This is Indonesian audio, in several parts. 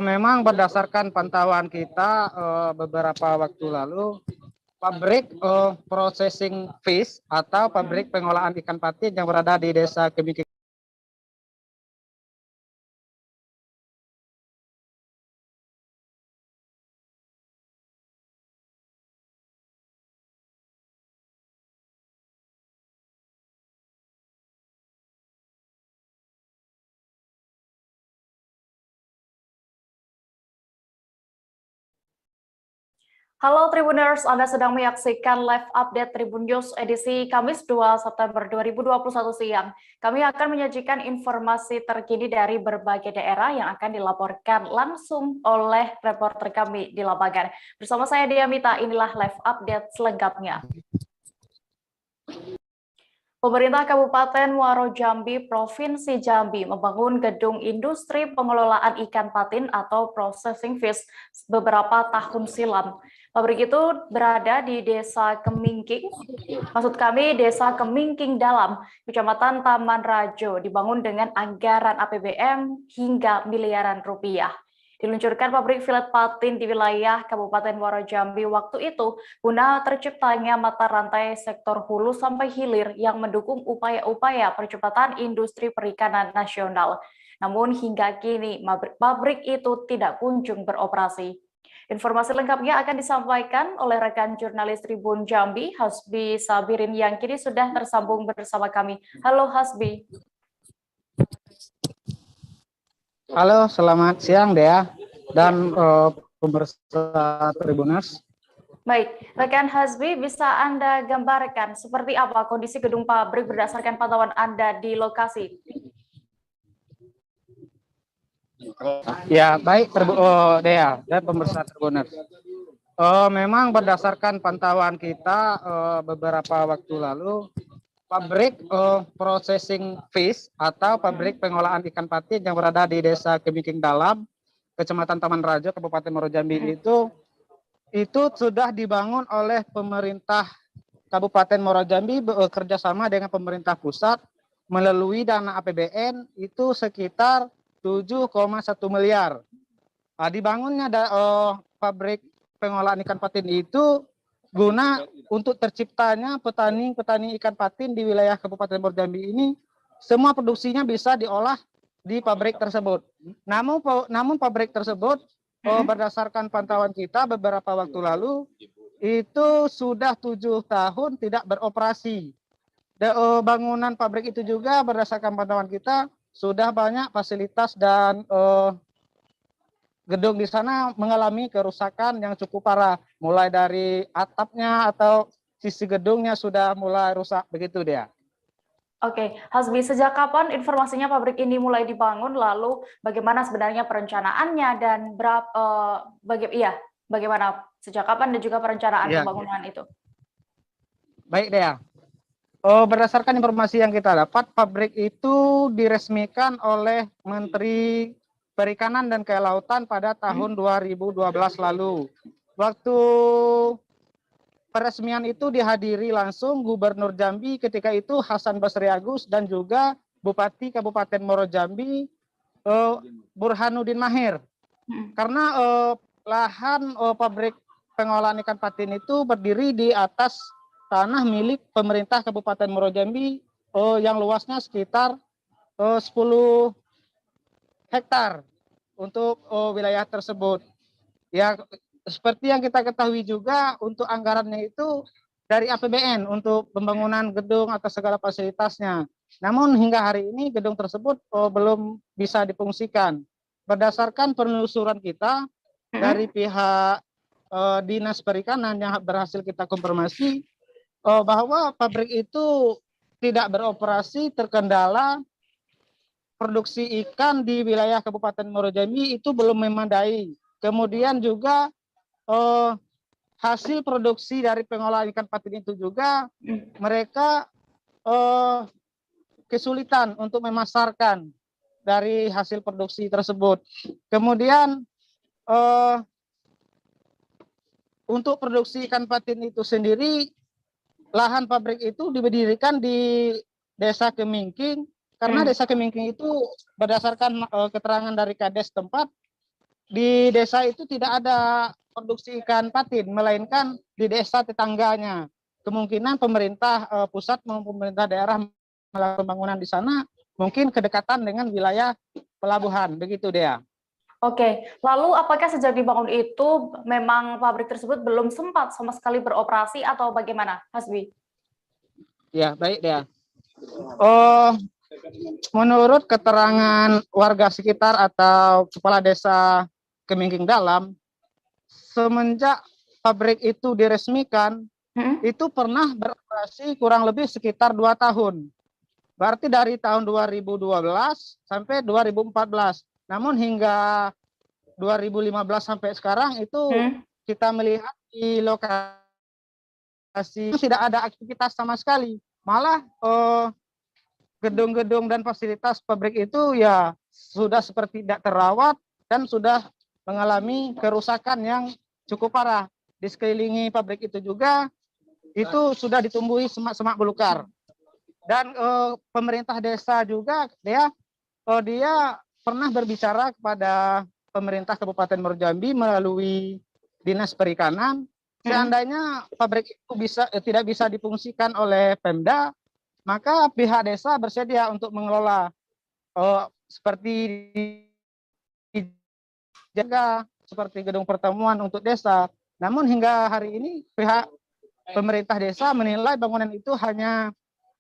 Memang berdasarkan pantauan kita beberapa waktu lalu, pabrik processing fish atau pabrik pengolahan ikan patin yang berada di Desa Kemiking Halo Tribuners, Anda sedang menyaksikan live update Tribun News edisi Kamis 2 September 2021 siang. Kami akan menyajikan informasi terkini dari berbagai daerah yang akan dilaporkan langsung oleh reporter kami di lapangan. Bersama saya Diamita, inilah live update selengkapnya. Pemerintah Kabupaten Muaro Jambi, Provinsi Jambi membangun gedung industri pengelolaan ikan patin atau processing fish beberapa tahun silam. Pabrik itu berada di Desa Kemingking, maksud kami Desa Kemingking Dalam, Kecamatan Taman Rajo, dibangun dengan anggaran APBN hingga miliaran rupiah. Diluncurkan pabrik filet patin di wilayah Kabupaten Muaro Jambi waktu itu guna terciptanya mata rantai sektor hulu sampai hilir yang mendukung upaya-upaya percepatan industri perikanan nasional. Namun hingga kini pabrik itu tidak kunjung beroperasi. Informasi lengkapnya akan disampaikan oleh rekan jurnalis Tribun Jambi, Hasbi Sabirin, yang kini sudah tersambung bersama kami. Halo Hasbi. Halo, selamat siang Dea dan pemirsa Tribuners. Baik, rekan Hasbi, bisa Anda gambarkan seperti apa kondisi gedung pabrik berdasarkan pantauan Anda di lokasi? Ya, baik Dea dan pemirsa Tribuners. Memang berdasarkan pantauan kita beberapa waktu lalu, pabrik processing fish atau pabrik pengolahan ikan patin yang berada di Desa Kemiking Dalam, Kecamatan Taman Rajo, Kabupaten Muaro Jambi itu sudah dibangun oleh pemerintah Kabupaten Muaro Jambi bekerja sama dengan pemerintah pusat melalui dana APBN itu sekitar 7,1 miliar. Dibangunnya pabrik pengolahan ikan patin itu guna untuk terciptanya petani ikan patin di wilayah Kabupaten Muaro Jambi ini, semua produksinya bisa diolah di pabrik tersebut. Namun pabrik tersebut berdasarkan pantauan kita beberapa waktu lalu itu sudah 7 tahun tidak beroperasi. Bangunan pabrik itu juga berdasarkan pantauan kita sudah banyak fasilitas dan gedung di sana mengalami kerusakan yang cukup parah, mulai dari atapnya atau sisi gedungnya sudah mulai rusak, begitu dia. Oke, Hasbi, sejak kapan informasinya pabrik ini mulai dibangun? Lalu bagaimana sebenarnya perencanaannya dan bagaimana sejak kapan dan juga perencanaan pembangunan itu? Baik Dea. Berdasarkan informasi yang kita dapat, pabrik itu diresmikan oleh Menteri Perikanan dan Kelautan pada tahun 2012 lalu. Waktu peresmian itu dihadiri langsung Gubernur Jambi ketika itu Hasan Basri Agus dan juga Bupati Kabupaten Muaro Jambi Burhanuddin Mahir. Karena lahan pabrik pengolahan ikan patin itu berdiri di atas tanah milik pemerintah Kabupaten Muaro Jambi yang luasnya sekitar 10 hektar untuk wilayah tersebut. Ya, seperti yang kita ketahui juga, untuk anggarannya itu dari APBN untuk pembangunan gedung atau segala fasilitasnya. Namun hingga hari ini gedung tersebut belum bisa difungsikan. Berdasarkan penelusuran kita dari pihak Dinas Perikanan yang berhasil kita konfirmasi bahwa pabrik itu tidak beroperasi terkendala produksi ikan di wilayah Kabupaten Muaro Jambi itu belum memadai. Kemudian juga hasil produksi dari pengolahan ikan patin itu juga mereka kesulitan untuk memasarkan dari hasil produksi tersebut. Kemudian untuk produksi ikan patin itu sendiri, lahan pabrik itu didirikan di Desa Kemingking, karena Desa Kemingking itu berdasarkan keterangan dari Kades tempat di desa itu tidak ada produksi ikan patin, melainkan di desa tetangganya. Kemungkinan pemerintah pusat maupun pemerintah daerah melakukan pembangunan di sana mungkin kedekatan dengan wilayah pelabuhan, begitu dia. Oke, lalu apakah sejak dibangun itu memang pabrik tersebut belum sempat sama sekali beroperasi atau bagaimana, Hasbi? Ya, baik dia. Oh, menurut keterangan warga sekitar atau kepala desa Kemingking Dalam, semenjak pabrik itu diresmikan, itu pernah beroperasi kurang lebih sekitar 2 tahun. Berarti dari tahun 2012 sampai 2014. Namun hingga 2015 sampai sekarang itu kita melihat di lokasi tidak ada aktivitas sama sekali. Malah gedung-gedung dan fasilitas pabrik itu ya sudah seperti tidak terawat dan sudah mengalami kerusakan yang cukup parah. Di sekelilingi pabrik itu juga itu sudah ditumbuhi semak-semak belukar. Dan pemerintah desa juga dia pernah berbicara kepada pemerintah Kabupaten Muaro Jambi melalui Dinas Perikanan, seandainya pabrik itu tidak bisa difungsikan oleh Pemda, maka pihak desa bersedia untuk mengelola seperti jaga seperti gedung pertemuan untuk desa. Namun hingga hari ini pihak pemerintah desa menilai bangunan itu hanya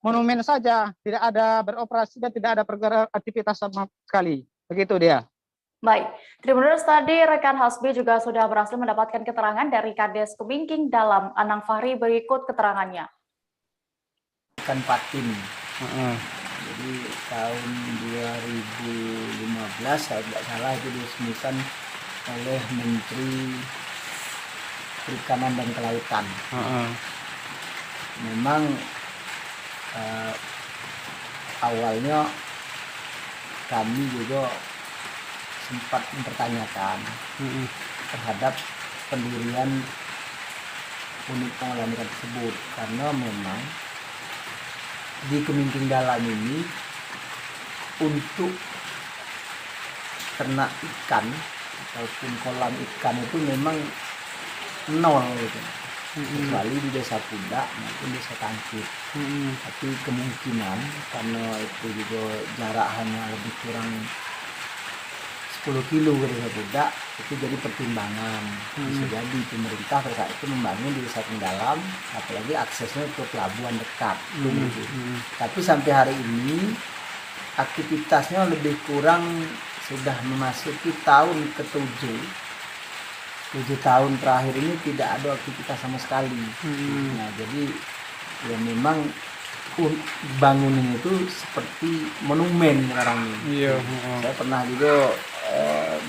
monumen saja, tidak ada beroperasi dan tidak ada pergerak aktivitas sama sekali. Begitu dia. Baik, Tribuners, tadi rekan Hasbi juga sudah berhasil mendapatkan keterangan dari Kades Kemingking Dalam, Anang Fahri, berikut keterangannya. Ikan patin. Jadi tahun 2015 saya tidak salah itu diresmikan oleh Menteri Perikanan dan Kelautan. Memang awalnya kami juga sempat mempertanyakan terhadap pendirian unit pengolahan ikan tersebut, karena memang di Kemingking Dalam ini untuk ternak ikan ataupun kolam ikan itu memang nol gitu. Kecuali di Desa Pudak maupun Desa Tangkit. Tapi kemungkinan karena itu juga jarak hanya lebih kurang 10 kilo ke Desa Pudak, itu jadi pertimbangan. Bisa jadi pemerintah pada saat itu membangun di Desa Dalam, apalagi aksesnya ke pelabuhan dekat. Tapi sampai hari ini aktivitasnya lebih kurang sudah memasuki tahun ke-7. 7 tahun terakhir ini tidak ada aktivitas sama sekali. Nah, jadi ya memang bangunan itu seperti monumen sekarang ini. Saya pernah juga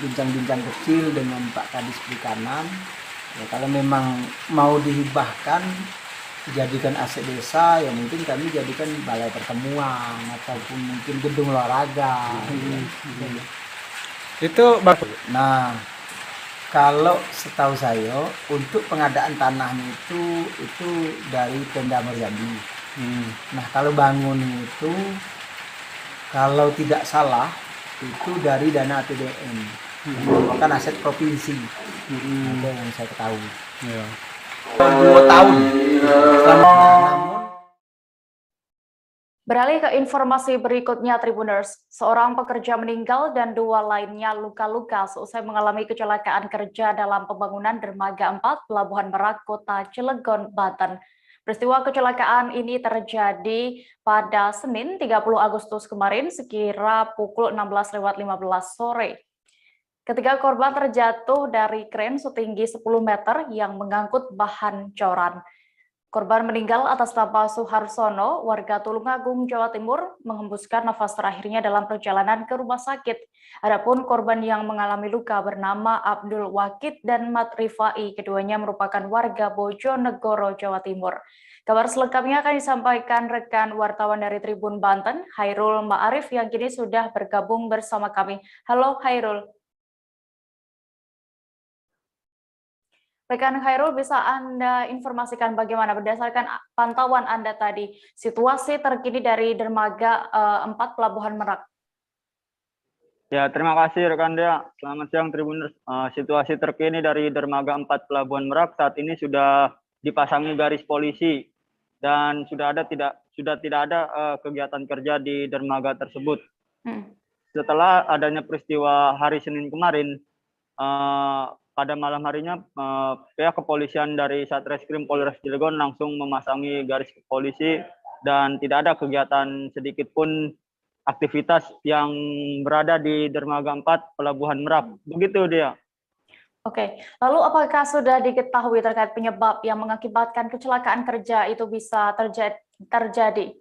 bincang-bincang kecil dengan Pak Kadis Perikanan. Ya, kalau memang mau dihibahkan, dijadikan aset desa, ya mungkin kami jadikan balai pertemuan ataupun mungkin gedung olahraga. Itu bagus. Nah, kalau setahu saya untuk pengadaan tanahnya itu dari Pemda Muaro Jambi. Nah, kalau bangun itu kalau tidak salah itu dari dana APBN, merupakan aset provinsi. Itu yang saya ketahui. 2 tahun. Namun Beralih ke informasi berikutnya, Tribuners. Seorang pekerja meninggal dan 2 lainnya luka-luka seusai mengalami kecelakaan kerja dalam pembangunan Dermaga 4 Pelabuhan Merak, Kota Cilegon, Banten. Peristiwa kecelakaan ini terjadi pada Senin 30 Agustus kemarin sekira pukul 16.15 sore. Ketika korban terjatuh dari kren setinggi 10 meter yang mengangkut bahan coran. Korban meninggal atas nama Suharsono, warga Tulungagung, Jawa Timur, menghembuskan nafas terakhirnya dalam perjalanan ke rumah sakit. Adapun korban yang mengalami luka bernama Abdul Wakid dan Mat Rifai, keduanya merupakan warga Bojonegoro, Jawa Timur. Kabar selengkapnya akan disampaikan rekan wartawan dari Tribun Banten, Hairul Ma'arif, yang kini sudah bergabung bersama kami. Halo Hairul. Rekan Khairul, bisa Anda informasikan bagaimana berdasarkan pantauan Anda tadi situasi terkini dari Dermaga 4 Pelabuhan Merak? Ya, terima kasih rekan Dea. Selamat siang Tribuners. Situasi terkini dari Dermaga 4 Pelabuhan Merak saat ini sudah dipasangi garis polisi dan sudah tidak ada kegiatan kerja di dermaga tersebut. Setelah adanya peristiwa hari Senin kemarin, pada malam harinya pihak kepolisian dari Satreskrim Polres Cilegon langsung memasangi garis polisi dan tidak ada kegiatan sedikit pun aktivitas yang berada di Dermaga 4 Pelabuhan Merak. Begitu dia. Oke, lalu apakah sudah diketahui terkait penyebab yang mengakibatkan kecelakaan kerja itu bisa terjadi?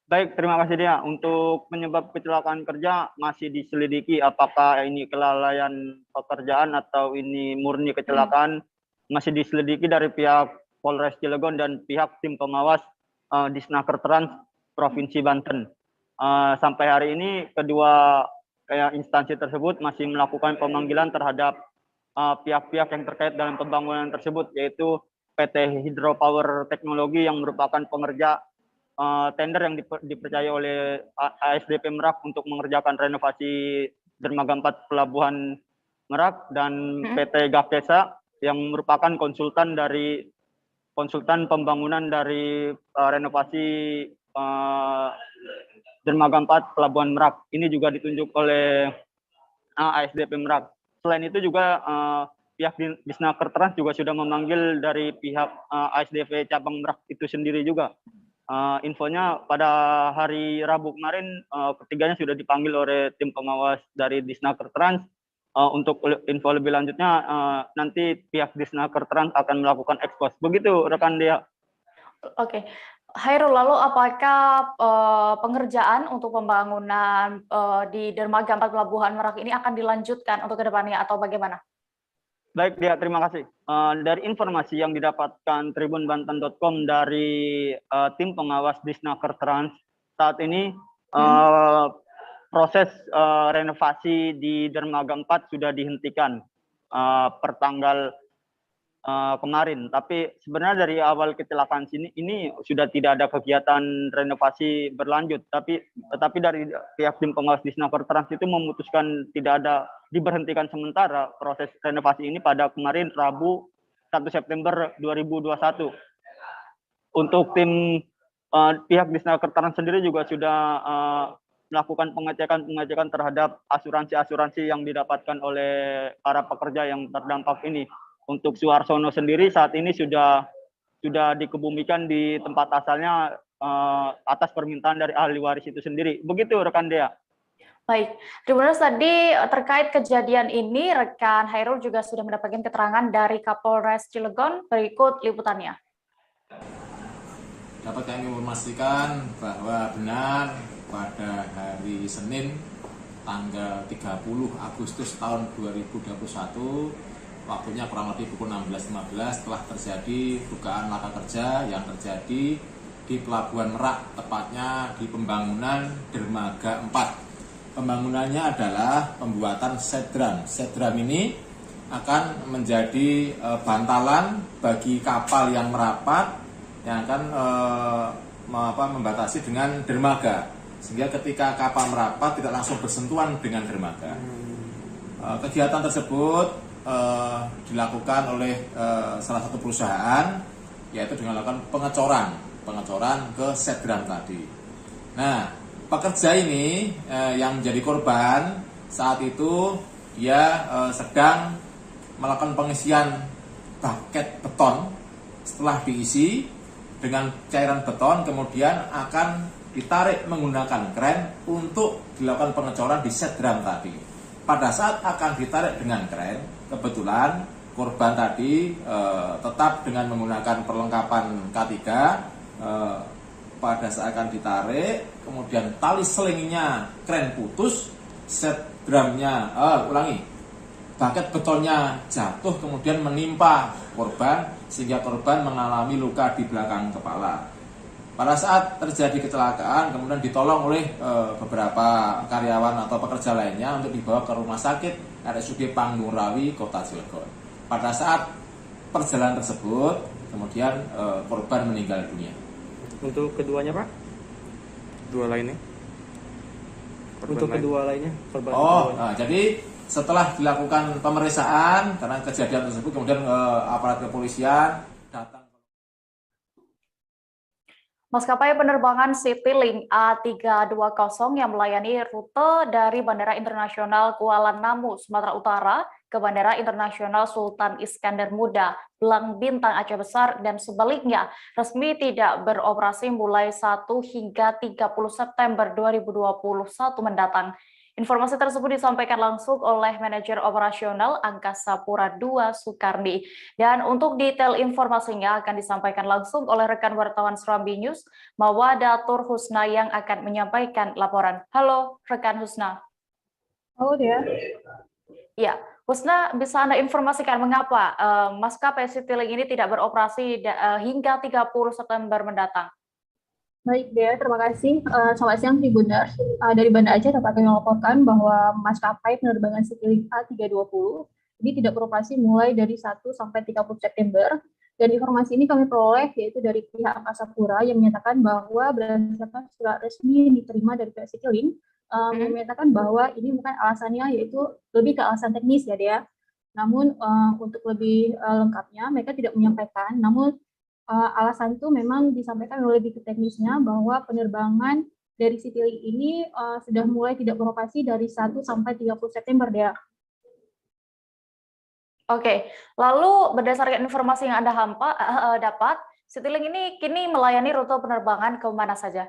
Baik, terima kasih dia. Untuk penyebab kecelakaan kerja masih diselidiki apakah ini kelalaian pekerjaan atau ini murni kecelakaan. Masih diselidiki dari pihak Polres Cilegon dan pihak tim pengawas Disnaker Trans Provinsi Banten. Sampai hari ini kedua instansi tersebut masih melakukan pemanggilan terhadap pihak-pihak yang terkait dalam pembangunan tersebut, yaitu PT Hydropower Teknologi yang merupakan pengerja tender yang dipercaya oleh ASDP Merak untuk mengerjakan renovasi Dermaga 4 Pelabuhan Merak, dan PT Gapesa yang merupakan konsultan pembangunan dari renovasi Dermaga 4 Pelabuhan Merak. Ini juga ditunjuk oleh ASDP Merak. Selain itu juga pihak Disnaker Trans juga sudah memanggil dari pihak ASDP cabang Merak itu sendiri juga. Infonya pada hari Rabu kemarin ketiganya sudah dipanggil oleh tim pengawas dari Disnaker Trans. Untuk info lebih lanjutnya nanti pihak Disnaker Trans akan melakukan ekspos. Begitu rekan Dea. Oke. Hairul, lalu apakah pengerjaan untuk pembangunan di Dermaga 4 Pelabuhan Merak ini akan dilanjutkan untuk kedepannya atau bagaimana? Baik, Dia, terima kasih. Dari informasi yang didapatkan tribunbanten.com dari tim pengawas Disnaker Trans, saat ini proses renovasi di Dermaga 4 sudah dihentikan per tanggal kemarin, tapi sebenarnya dari awal kecelakaan ini sudah tidak ada kegiatan renovasi berlanjut, tetapi dari pihak tim pengawas Disnaker Trans itu memutuskan tidak ada, diberhentikan sementara proses renovasi ini pada kemarin Rabu 1 September 2021. Untuk tim pihak Disnaker Trans sendiri juga sudah melakukan pengecekan terhadap asuransi yang didapatkan oleh para pekerja yang terdampak ini. Untuk Suharsono sendiri saat ini sudah dikebumikan di tempat asalnya atas permintaan dari ahli waris itu sendiri. Begitu rekan Dea. Baik, Tribuners, tadi terkait kejadian ini rekan Hairul juga sudah mendapatkan keterangan dari Kapolres Cilegon. Berikut liputannya. Dapat kami informasikan bahwa benar pada hari Senin tanggal 30 Agustus tahun 2021, waktunya kurang lebih pukul 16.15, telah terjadi dugaan laka kerja yang terjadi di Pelabuhan Merak, tepatnya di pembangunan Dermaga 4. Pembangunannya adalah pembuatan sedram. Sedram ini akan menjadi bantalan bagi kapal yang merapat yang akan membatasi dengan dermaga, sehingga ketika kapal merapat tidak langsung bersentuhan dengan dermaga. Kegiatan tersebut dilakukan oleh salah satu perusahaan, yaitu dengan melakukan pengecoran ke sedram tadi. Nah, pekerja ini yang menjadi korban saat itu dia sedang melakukan pengisian baket beton. Setelah diisi dengan cairan beton, kemudian akan ditarik menggunakan kren untuk dilakukan pengecoran di sedram tadi. Pada saat akan ditarik dengan kren, kebetulan korban tadi tetap dengan menggunakan perlengkapan K3. Pada saat akan ditarik, kemudian tali selinginya kren putus, sedramnya baket betonnya jatuh kemudian menimpa korban, sehingga korban mengalami luka di belakang kepala. Pada saat terjadi kecelakaan, kemudian ditolong oleh beberapa karyawan atau pekerja lainnya untuk dibawa ke rumah sakit RSUD Panggung Rawi, Kota Cilegon. Pada saat perjalanan tersebut, kemudian korban meninggal dunia. Untuk keduanya, Pak? Dua lainnya? untuk kedua lainnya korban kedua. Jadi setelah dilakukan pemeriksaan karena kejadian tersebut, kemudian aparat kepolisian datang. Maskapai penerbangan Citylink A320 yang melayani rute dari Bandara Internasional Kuala Namu, Sumatera Utara ke Bandara Internasional Sultan Iskandar Muda, Belang Bintang Aceh Besar dan sebaliknya resmi tidak beroperasi mulai 1 hingga 30 September 2021 mendatang. Informasi tersebut disampaikan langsung oleh Manajer Operasional Angkasa Pura II Sukarni. Dan untuk detail informasinya akan disampaikan langsung oleh rekan wartawan Serambi News, Mawadatur Husna yang akan menyampaikan laporan. Halo rekan Husna. Halo dia. Ya, Husna, bisa Anda informasikan mengapa maskapai Citylink ini tidak beroperasi hingga 30 September mendatang? Baik Dea, terima kasih. Selamat siang Tribuners. Dari Banda Aceh dapat kami melaporkan bahwa maskapai penerbangan Citylink A320 ini tidak beroperasi mulai dari 1 sampai 30 September. Dan informasi ini kami peroleh yaitu dari pihak Angkasa Pura yang menyatakan bahwa berdasarkan surat resmi yang diterima dari pihak Citylink, menyatakan bahwa ini bukan alasannya, yaitu lebih ke alasan teknis ya Dea. Namun untuk lebih lengkapnya mereka tidak menyampaikan, namun alasan itu memang disampaikan lebih ke teknisnya bahwa penerbangan dari Citylink ini sudah mulai tidak beroperasi dari 1 sampai 30 September, Dea. Oke, lalu berdasarkan informasi yang Anda dapat, Citylink ini kini melayani rute penerbangan ke mana saja?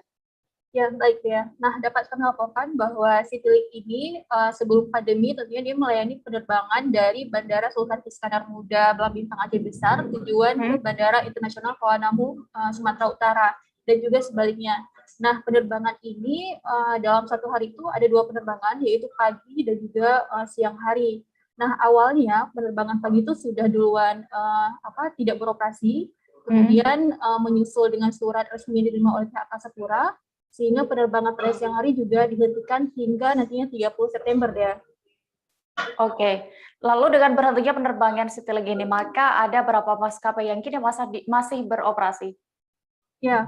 Ya, baik ya. Nah, dapat kami laporkan bahwa Citylink ini sebelum pandemi tentunya dia melayani penerbangan dari Bandara Sultan Iskandar Muda, Belang Bintang Aceh Besar, tujuan ke Bandara Internasional Kuala Namu, Sumatera Utara, dan juga sebaliknya. Nah, penerbangan ini dalam satu hari itu ada 2 penerbangan, yaitu pagi dan juga siang hari. Nah, awalnya penerbangan pagi itu sudah duluan tidak beroperasi, kemudian menyusul dengan surat resmi yang diterima oleh pihak Angkasa Pura, sehingga penerbangan pada siang hari juga dihentikan hingga nantinya 30 September ya. Oke, lalu dengan berhentinya penerbangan Citylink ini, maka ada berapa maskapai yang kini masih beroperasi? Ya,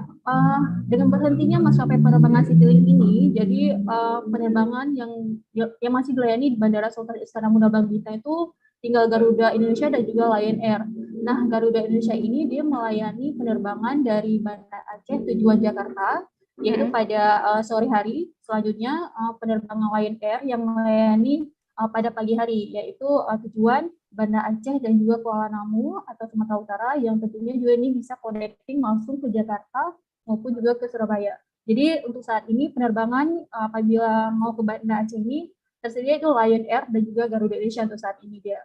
dengan berhentinya maskapai penerbangan Citylink ini, jadi penerbangan yang masih dilayani di Bandara Sultan Iskandar Muda Belang Bintang itu tinggal Garuda Indonesia dan juga Lion Air. Nah, Garuda Indonesia ini dia melayani penerbangan dari Banda Aceh tujuan Jakarta, yaitu pada sore hari. Selanjutnya penerbangan Lion Air yang melayani pada pagi hari, yaitu tujuan Banda Aceh dan juga Kuala Namu atau Sumatera Utara, yang tentunya juga ini bisa connecting langsung ke Jakarta maupun juga ke Surabaya. Jadi untuk saat ini penerbangan apabila mau ke Banda Aceh ini tersedia itu Lion Air dan juga Garuda Indonesia untuk saat ini dia.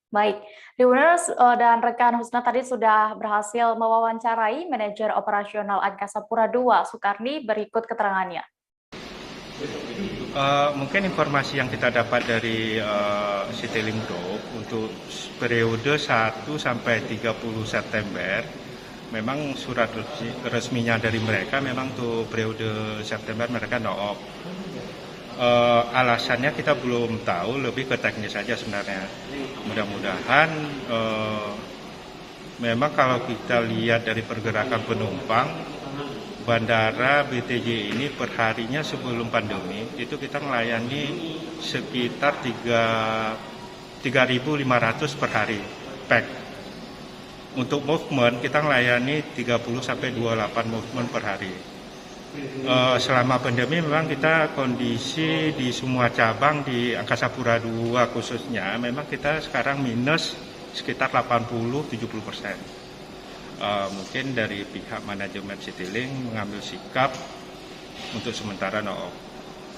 Baik, Tribuners dan rekan Husna tadi sudah berhasil mewawancarai Manajer Operasional Angkasa Pura II Sukarni, berikut keterangannya. Mungkin informasi yang kita dapat dari Citylink Group untuk periode 1 sampai 30 September, memang surat resminya dari mereka memang untuk periode September mereka no op. Alasannya kita belum tahu, lebih ke teknis saja sebenarnya. Mudah-mudahan memang kalau kita lihat dari pergerakan penumpang, bandara BTJ ini per harinya sebelum pandemi itu kita melayani sekitar 3.500 per hari pack. Untuk movement kita melayani 30 sampai 28 movement per hari. Selama pandemi memang kita kondisi di semua cabang di Angkasa Pura II khususnya memang kita sekarang minus sekitar 80-70%. Mungkin dari pihak manajemen Citylink mengambil sikap untuk sementara no op.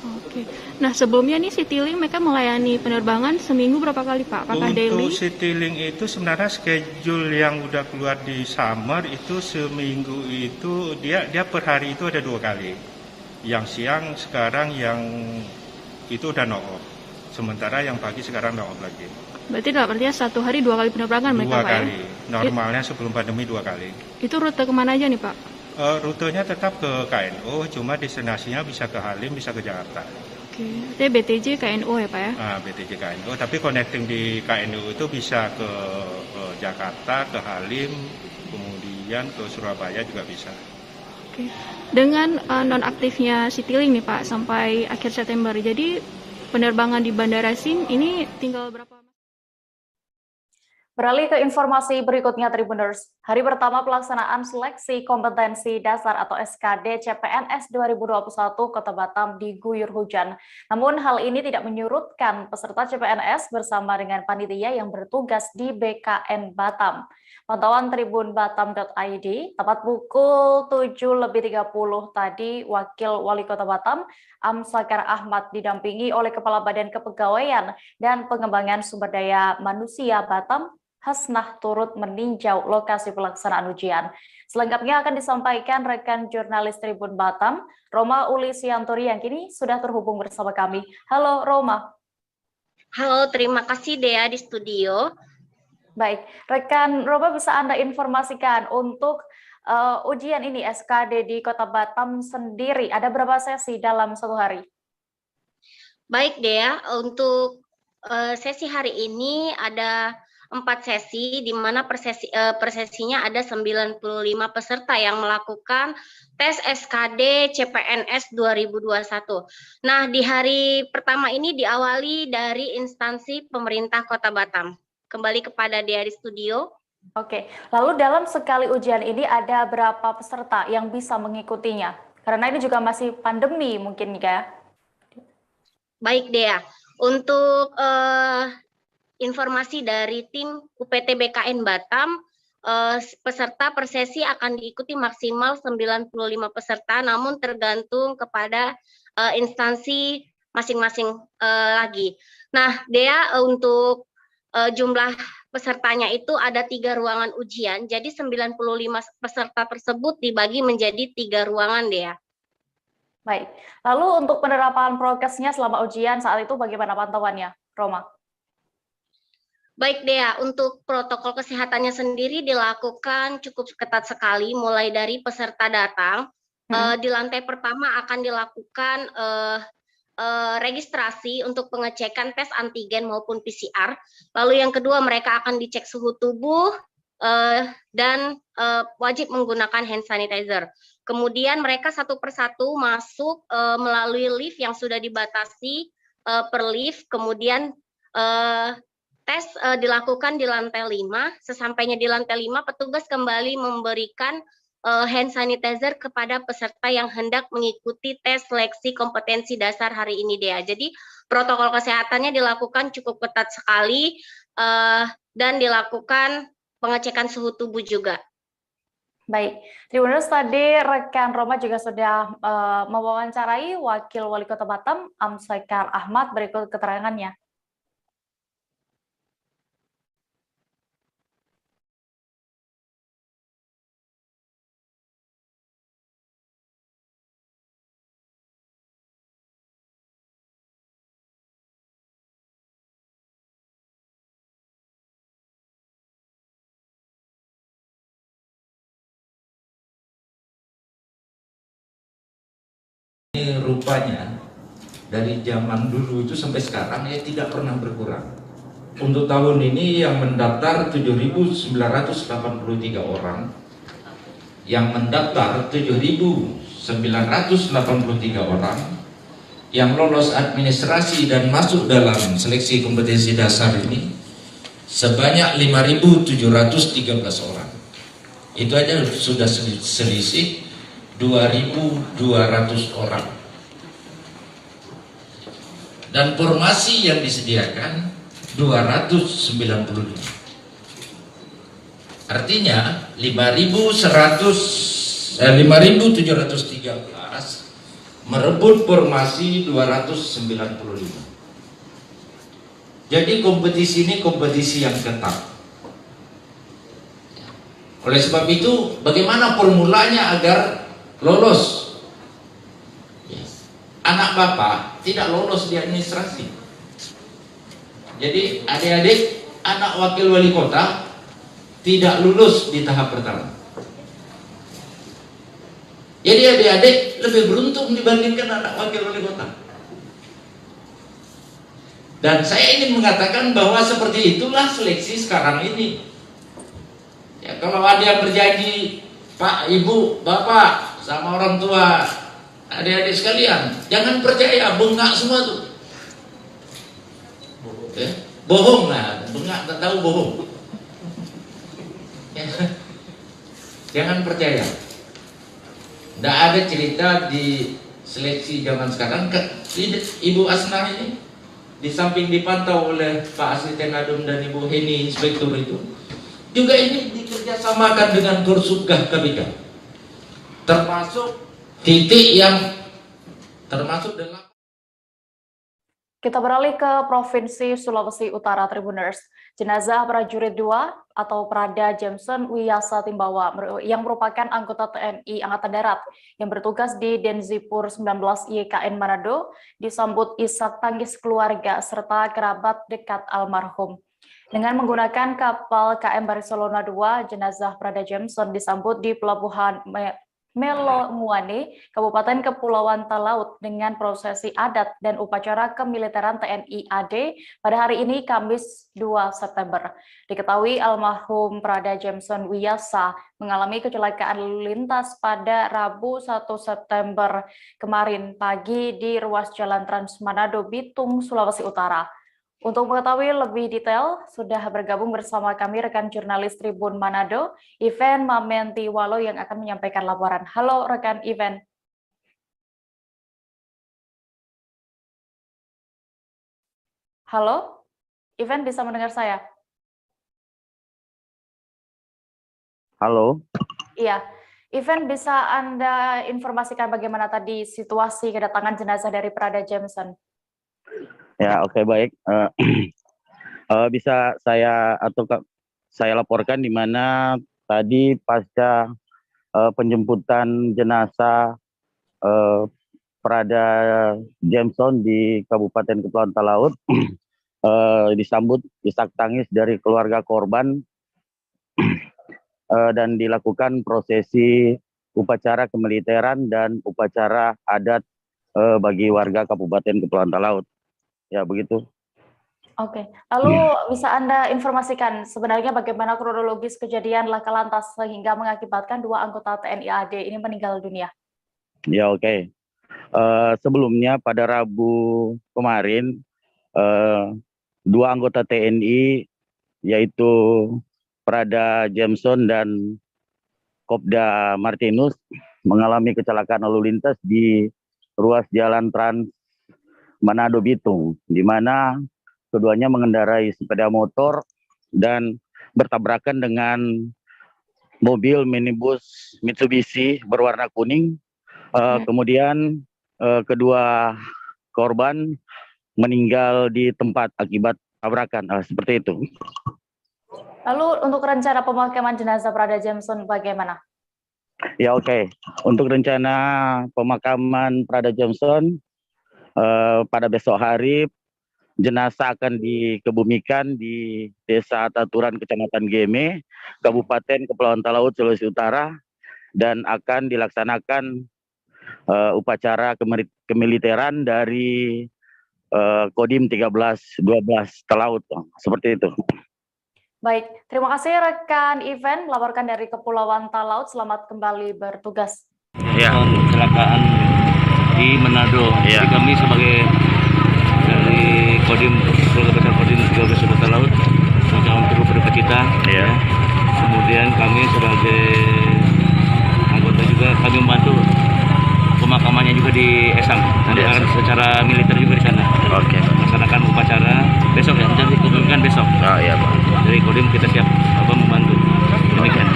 Oke. Nah sebelumnya nih Citylink mereka melayani penerbangan seminggu berapa kali Pak? Apakah daily? Untuk Citylink itu sebenarnya schedule yang udah keluar di summer itu seminggu itu dia per hari itu ada 2 kali. Yang siang sekarang yang itu udah no op. Sementara yang pagi sekarang no op lagi. Berarti dalam artinya satu hari 2 kali penerbangan mereka Pak ya? 2 kali. Normalnya sebelum pandemi 2 kali. Itu rute kemana aja nih Pak? Rutenya tetap ke KNO, cuma destinasinya bisa ke Halim, bisa ke Jakarta. Oke, itu BTJ KNO ya Pak ya? BTJ KNO, tapi connecting di KNO itu bisa ke Jakarta, ke Halim, kemudian ke Surabaya juga bisa. Oke. Dengan nonaktifnya Citylink nih Pak sampai akhir September, jadi penerbangan di Bandara SIM ini tinggal berapa? Beralih ke informasi berikutnya, Tribuners. Hari pertama pelaksanaan seleksi kompetensi dasar atau SKD CPNS 2021 Kota Batam diguyur hujan. Namun hal ini tidak menyurutkan peserta CPNS bersama dengan panitia yang bertugas di BKN Batam. Pantauan tribunbatam.id, tepat pukul 7.30 tadi, Wakil Wali Kota Batam, Amsakar Ahmad, didampingi oleh Kepala Badan Kepegawaian dan Pengembangan Sumber Daya Manusia Batam, Hasnah, turut meninjau lokasi pelaksanaan ujian. Selengkapnya akan disampaikan rekan jurnalis Tribun Batam, Roma Ulisianturi, yang kini sudah terhubung bersama kami. Halo Roma. Halo, terima kasih Dea di studio. Baik, rekan Roma, bisa Anda informasikan untuk ujian ini SKD di Kota Batam sendiri, ada berapa sesi dalam satu hari? Baik Dea, untuk sesi hari ini ada 4 sesi, di mana per sesinya ada 95 peserta yang melakukan tes SKD CPNS 2021. Nah, di hari pertama ini diawali dari instansi pemerintah Kota Batam. Kembali kepada Dea di studio. Oke, lalu dalam sekali ujian ini ada berapa peserta yang bisa mengikutinya? Karena ini juga masih pandemi mungkin ya. Baik Dea, untuk informasi dari tim UPT BKN Batam, peserta per sesi akan diikuti maksimal 95 peserta, namun tergantung kepada instansi masing-masing lagi. Nah, Dea, untuk jumlah pesertanya itu ada 3 ruangan ujian, jadi 95 peserta tersebut dibagi menjadi 3 ruangan, Dea. Baik, lalu untuk penerapan prokesnya selama ujian saat itu bagaimana pantauannya, Roma? Baik Dea, untuk protokol kesehatannya sendiri dilakukan cukup ketat sekali, mulai dari peserta datang. Di lantai pertama akan dilakukan registrasi untuk pengecekan tes antigen maupun PCR. Lalu yang kedua, mereka akan dicek suhu tubuh dan wajib menggunakan hand sanitizer. Kemudian mereka satu persatu masuk melalui lift yang sudah dibatasi per lift, kemudian tes dilakukan di lantai 5. Sesampainya di lantai 5, petugas kembali memberikan hand sanitizer kepada peserta yang hendak mengikuti tes seleksi kompetensi dasar hari ini, Dea. Jadi protokol kesehatannya dilakukan cukup ketat sekali dan dilakukan pengecekan suhu tubuh juga. Baik, Tribuners, tadi rekan Roma juga sudah mewawancarai Wakil Wali Kota Batam, Amsakar Ahmad, berikut keterangannya. Rupanya dari zaman dulu itu sampai sekarang ya tidak pernah berkurang. Untuk tahun ini yang mendaftar 7.983 orang, yang mendaftar 7.983 orang, yang lolos administrasi dan masuk dalam seleksi kompetensi dasar ini sebanyak 5.713 orang. Itu aja sudah selisih 2.200 orang. Dan formasi yang disediakan 295. Artinya 5.713 merebut formasi 295. Jadi kompetisi ini kompetisi yang ketat. Oleh sebab itu, bagaimana formulanya agar lolos? Anak bapak tidak lolos di administrasi. Jadi adik-adik anak wakil wali kota tidak lulus di tahap pertama. Jadi adik-adik lebih beruntung dibandingkan anak wakil wali kota. Dan saya ingin mengatakan bahwa seperti itulah seleksi sekarang ini. Ya, kalau ada yang berjanji, Pak, Ibu, Bapak, sama orang tua, adik-adik sekalian, jangan percaya, bengak semua tuh. Bohong lah, bengak tak tahu bohong. Jangan percaya. Tidak ada cerita di seleksi zaman sekarang. Ibu Asna ini di samping dipantau oleh Pak Asisten Adum dan Ibu Heni Inspektur itu, juga ini dikerjasamakan dengan Korsubgah KPK, termasuk titik yang termasuk dalam. Kita beralih ke Provinsi Sulawesi Utara, Tribuners. Jenazah prajurit 2 atau Prada Jameson Wiyasa Timbawa yang merupakan anggota TNI Angkatan Darat yang bertugas di Denzipur 19 YKN Manado disambut isak tangis keluarga serta kerabat dekat almarhum. Dengan menggunakan kapal KM Barcelona 2, jenazah Prada Jameson disambut di Pelabuhan Melonguane, Kabupaten Kepulauan Talaut dengan prosesi adat dan upacara kemiliteran TNI AD pada hari ini Kamis 2 September. Diketahui almarhum Prada Jameson Wiyasa mengalami kecelakaan lalu lintas pada Rabu 1 September kemarin pagi di ruas Jalan Trans Manado Bitung, Sulawesi Utara. Untuk mengetahui lebih detail, sudah bergabung bersama kami rekan jurnalis Tribun Manado, Ivan Mamentiwalo yang akan menyampaikan laporan. Halo rekan Ivan. Halo, Ivan bisa mendengar saya? Halo. Iya, Ivan bisa Anda informasikan bagaimana tadi situasi kedatangan jenazah dari Prada Jameson? Ya, oke, baik. Bisa saya laporkan di mana tadi pasca penjemputan jenazah Prada Jameson di Kabupaten Kepulauan Talaut disambut isak tangis dari keluarga korban dan dilakukan prosesi upacara kemiliteran dan upacara adat bagi warga Kabupaten Kepulauan Talaut. Ya, begitu. Oke, lalu bisa Anda informasikan sebenarnya bagaimana kronologis kejadian laka lantas sehingga mengakibatkan 2 anggota TNI AD ini meninggal dunia? Ya, oke. Sebelumnya pada Rabu kemarin, 2 anggota TNI yaitu Prada Jameson dan Kopda Martinus mengalami kecelakaan lalu lintas di ruas Jalan Trans Manado Bitung, di mana keduanya mengendarai sepeda motor dan bertabrakan dengan mobil minibus Mitsubishi berwarna kuning. Kemudian kedua korban meninggal di tempat akibat tabrakan, seperti itu. Lalu untuk rencana pemakaman jenazah Prada Jameson bagaimana? Ya, oke. Untuk rencana pemakaman Prada Jameson pada besok hari jenazah akan dikebumikan di Desa Taturan, Kecamatan Geme, Kabupaten Kepulauan Talaut, Sulawesi Utara, dan akan dilaksanakan upacara kemiliteran dari Kodim 1312 Talaut, seperti itu. Baik, terima kasih rekan Ivan melaporkan dari Kepulauan Talaut. Selamat kembali bertugas. Ya, kecelakaan di Manado. Ya. Jadi kami sebagai dari Kodim Keluarga Besar Kodim 13 Kota Laut mengucapkan turut berduka cita. Ya. Kemudian kami sebagai anggota juga kami membantu pemakamannya juga di Esam. Nanti akan secara militer juga di sana. Oke. Melaksanakan upacara besok ya, nanti dikumpulkan besok. Oh iya, Pak. Dari Kodim kita siap membantu. Demikian.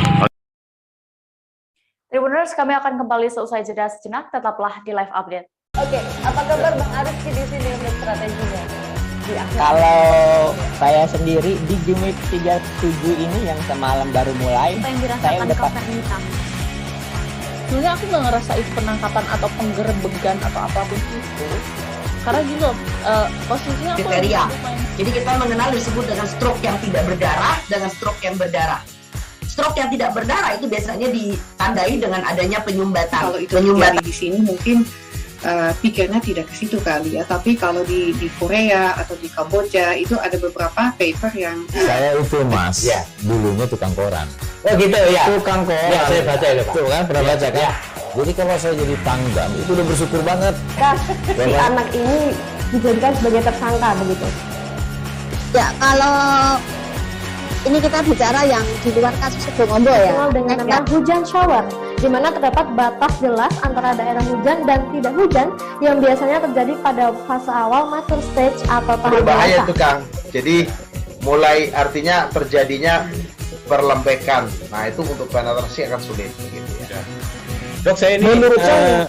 Tribuners, kami akan kembali seusai jeda sejenak, tetaplah di live update. Oke, apa kabar Bang Arif di sini untuk strateginya? Kalau saya sendiri di Jumit 37 ini yang semalam baru mulai, saya udah pasti. Sebenarnya aku nggak ngerasa itu penangkapan atau penggerebegan atau apapun itu. Karena gitu, posisinya aku kriteria. Jadi kita mengenal disebut dengan stroke yang tidak berdarah dengan stroke yang berdarah. Stroke yang tidak berdarah itu biasanya ditandai dengan adanya penyumbatan. Kalau itu terjadi di sini mungkin pikirnya tidak ke situ kali ya. Tapi kalau di Korea atau di Kamboja itu ada beberapa paper yang saya itu Mas, ya, dulunya tukang koran. Oh gitu ya. Tukang koran. Ya, saya baca itu Pak. Tuh kan, pernah baca kan? Ya. Jadi kalau saya jadi Pangdam itu udah bersyukur banget. Si anak ini dijadikan sebagai tersangka begitu. Ya, kalau ini kita bicara yang di luar kasus Sebongombo ya. Dengan nama hujan shower, di mana terdapat batas jelas antara daerah hujan dan tidak hujan yang biasanya terjadi pada fase awal mature stage atau tahap berbahaya dewasa. itu Kang. Jadi mulai artinya terjadinya perlembekan. Nah itu untuk penetrasi akan sulit gitu ya. Dok, saya ini menurut saya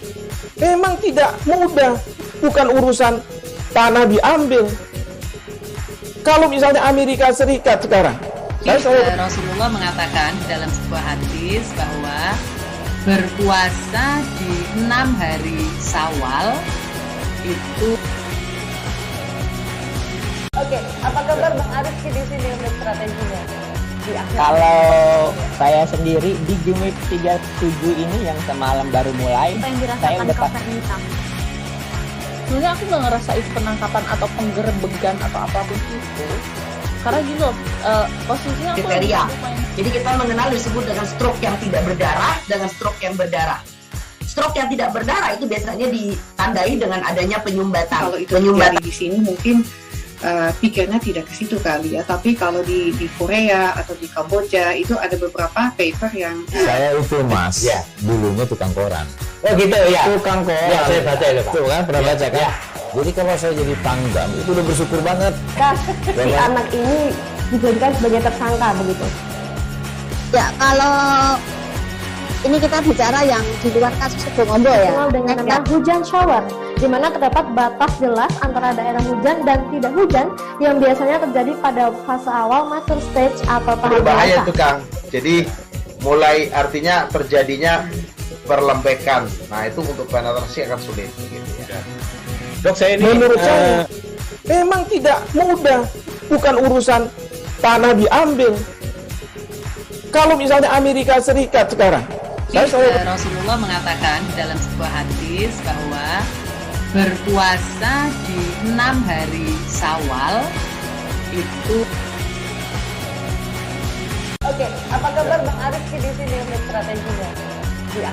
memang tidak mudah, bukan urusan tanah diambil. Kalau misalnya Amerika Serikat sekarang, Rasulullah mengatakan dalam sebuah hadis bahwa berpuasa di 6 hari Syawal itu. Oke, apa kabar Bang Arif di sini untuk strateginya? Kalau saya sendiri di Jumit 37 ini yang semalam baru mulai, Apa yang saya dirasakan udah Kak Fernita? Sebenarnya aku nggak ngerasain penangkapan atau penggerebegan atau apapun itu, karena gini loh, posisinya aku Kriteria. Jadi kita mengenal disebut dengan stroke yang tidak berdarah dengan stroke yang berdarah. Stroke yang tidak berdarah itu biasanya ditandai dengan adanya penyumbatan. Kalau itu terjadi di sini mungkin pikirnya tidak ke situ kali ya, tapi kalau di Korea atau di Kamboja itu ada beberapa paper yang saya itu Mas, dulunya tukang koran. Oh gitu ya. Tukang koran. Ya, saya baca itu Pak. Tuh kan pernah baca kan? Ya. Jadi kalau saya jadi Pangdam itu udah bersyukur banget. Si anak ini dijadikan sebagai tersangka begitu. Ya, kalau ini kita bicara yang di luar kasus Sebongombo ya. Dengan nama hujan shower, di mana terdapat batas jelas antara daerah hujan dan tidak hujan yang biasanya terjadi pada fase awal mature stage atau tahap berbahaya dewasa. itu Kang. Jadi mulai artinya terjadinya perlembekan. Nah itu untuk penetrasi akan sulit gitu ya. Dok, saya ini menurut saya memang tidak mudah, bukan urusan tanah diambil. Kalau misalnya Amerika Serikat sekarang, Rasulullah mengatakan dalam sebuah hadis bahwa berpuasa di 6 hari Syawal itu. Oke, apa kabar Bang Arif di sini untuk strateginya?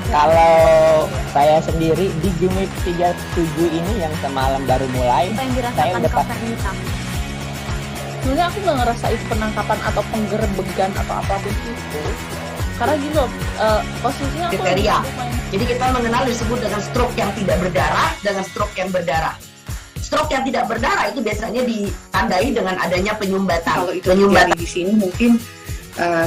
Kalau saya sendiri di Jumit 37 ini yang semalam baru mulai, Apa yang saya dirasakan udah Kak Fernita? sebenarnya aku nggak ngerasain penangkapan atau penggerebegan atau apapun itu, karena gini loh, posisinya aku kriteria. Jadi kita mengenal disebut dengan stroke yang tidak berdarah dengan stroke yang berdarah. Stroke yang tidak berdarah itu biasanya ditandai dengan adanya penyumbatan. kalau itu terjadi di sini mungkin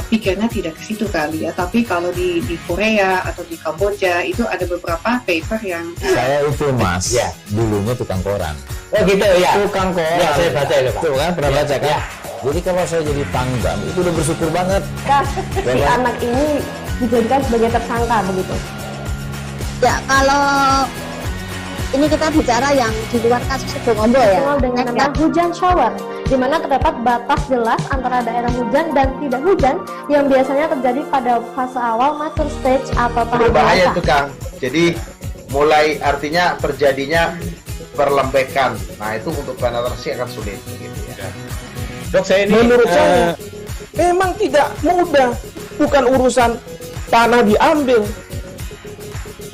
pikirnya tidak ke situ kali ya, tapi kalau di Korea atau di Kamboja itu ada beberapa paper yang Saya itu Mas, dulunya tukang koran. Oh gitu ya. Tukang koran. Ya, saya baca itu Pak. Tuh kan pernah baca kan? Jadi kalau saya jadi Pangdam itu udah bersyukur banget. Si anak ini dijadikan sebagai tersangka begitu. Ya, kalau ini kita bicara yang di luar kasus Sebongombo ya. Dengan nama hujan shower, di mana terdapat batas jelas antara daerah hujan dan tidak hujan yang biasanya terjadi pada fase awal mature stage atau tahap berbahaya dewasa. itu Kang. Jadi mulai artinya terjadinya perlembekan. Nah itu untuk penetrasi akan sulit gitu ya. Dok, saya ini menurut saya memang tidak mudah, bukan urusan tanah diambil.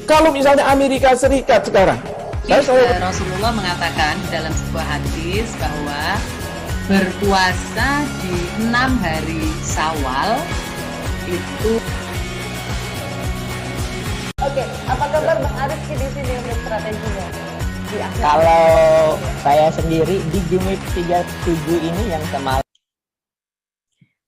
Kalau misalnya Amerika Serikat sekarang, Rasulullah mengatakan dalam sebuah hadis bahwa berpuasa di 6 hari Syawal itu. Oke, apa kabar Bang Arif di sini untuk strateginya? Kalau saya sendiri di Jumit 37 ini yang semalam.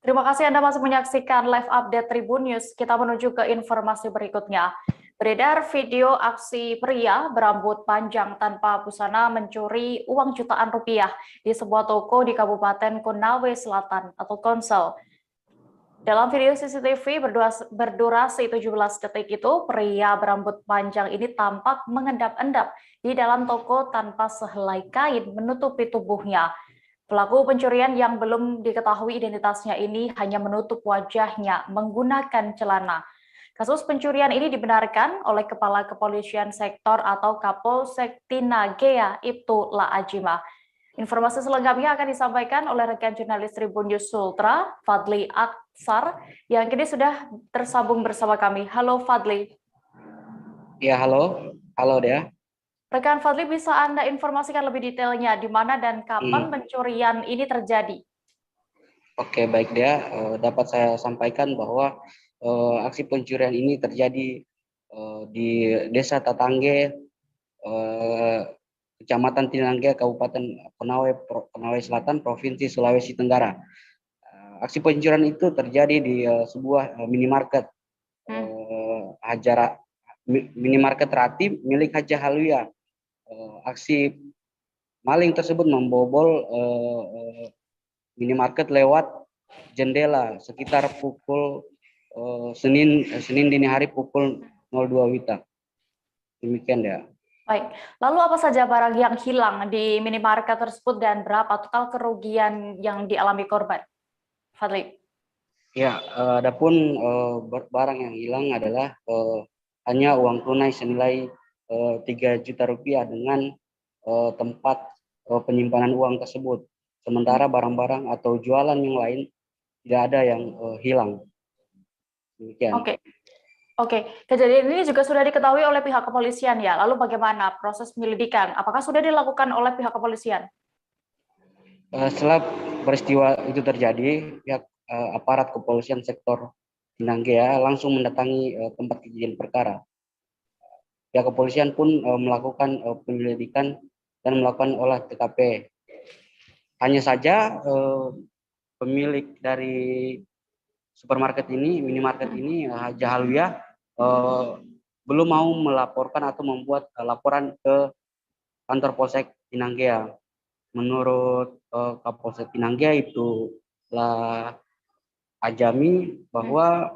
Terima kasih Anda masih menyaksikan live update Tribun News. Kita menuju ke informasi berikutnya. Beredar video aksi pria berambut panjang tanpa busana mencuri uang jutaan rupiah di sebuah toko di Kabupaten Konawe Selatan atau Konsel. Dalam video CCTV berdurasi 17 detik itu, pria berambut panjang ini tampak mengendap-endap di dalam toko tanpa sehelai kain menutupi tubuhnya. Pelaku pencurian yang belum diketahui identitasnya ini hanya menutup wajahnya menggunakan celana. Kasus pencurian ini dibenarkan oleh Kepala Kepolisian Sektor atau Kapolsek Tinagea Ibtu Laajimah. Informasi selengkapnya akan disampaikan oleh rekan jurnalis Tribun News Sultra, Fadli Aksar, yang kini sudah tersambung bersama kami. Halo Fadli. Ya, halo Dea. Rekan Fadli, bisa Anda informasikan lebih detailnya di mana dan kapan pencurian ini terjadi? Oke, baik Dea. Dapat saya sampaikan bahwa aksi pencurian ini terjadi di Desa Tatangge, Kecamatan Tinangge, Kabupaten Konawe Selatan, Provinsi Sulawesi Tenggara. Aksi pencurian itu terjadi di sebuah minimarket minimarket Rati milik Haja Halwia. Aksi maling tersebut membobol minimarket lewat jendela sekitar pukul Senin dini hari pukul 02 WITA. Demikian ya. Baik, lalu apa saja barang yang hilang di minimarket tersebut dan berapa total kerugian yang dialami korban? Fadli. Ya, adapun barang yang hilang adalah hanya uang tunai senilai 3 juta rupiah dengan tempat penyimpanan uang tersebut. Sementara barang-barang atau jualan yang lain tidak ada yang hilang. Demikian. Oke, kejadian ini juga sudah diketahui oleh pihak kepolisian ya. Lalu bagaimana proses penyelidikan? Apakah sudah dilakukan oleh pihak kepolisian? Setelah peristiwa itu terjadi, pihak aparat kepolisian sektor Tinangge langsung mendatangi tempat kejadian perkara. Pihak kepolisian pun melakukan penyelidikan dan melakukan olah TKP. Hanya saja pemilik dari supermarket ini, minimarket ini, Haja Halwia, belum mau melaporkan atau membuat laporan ke kantor Polsek Tinangge. Menurut Kapolsek Tinangge itu telah ajami bahwa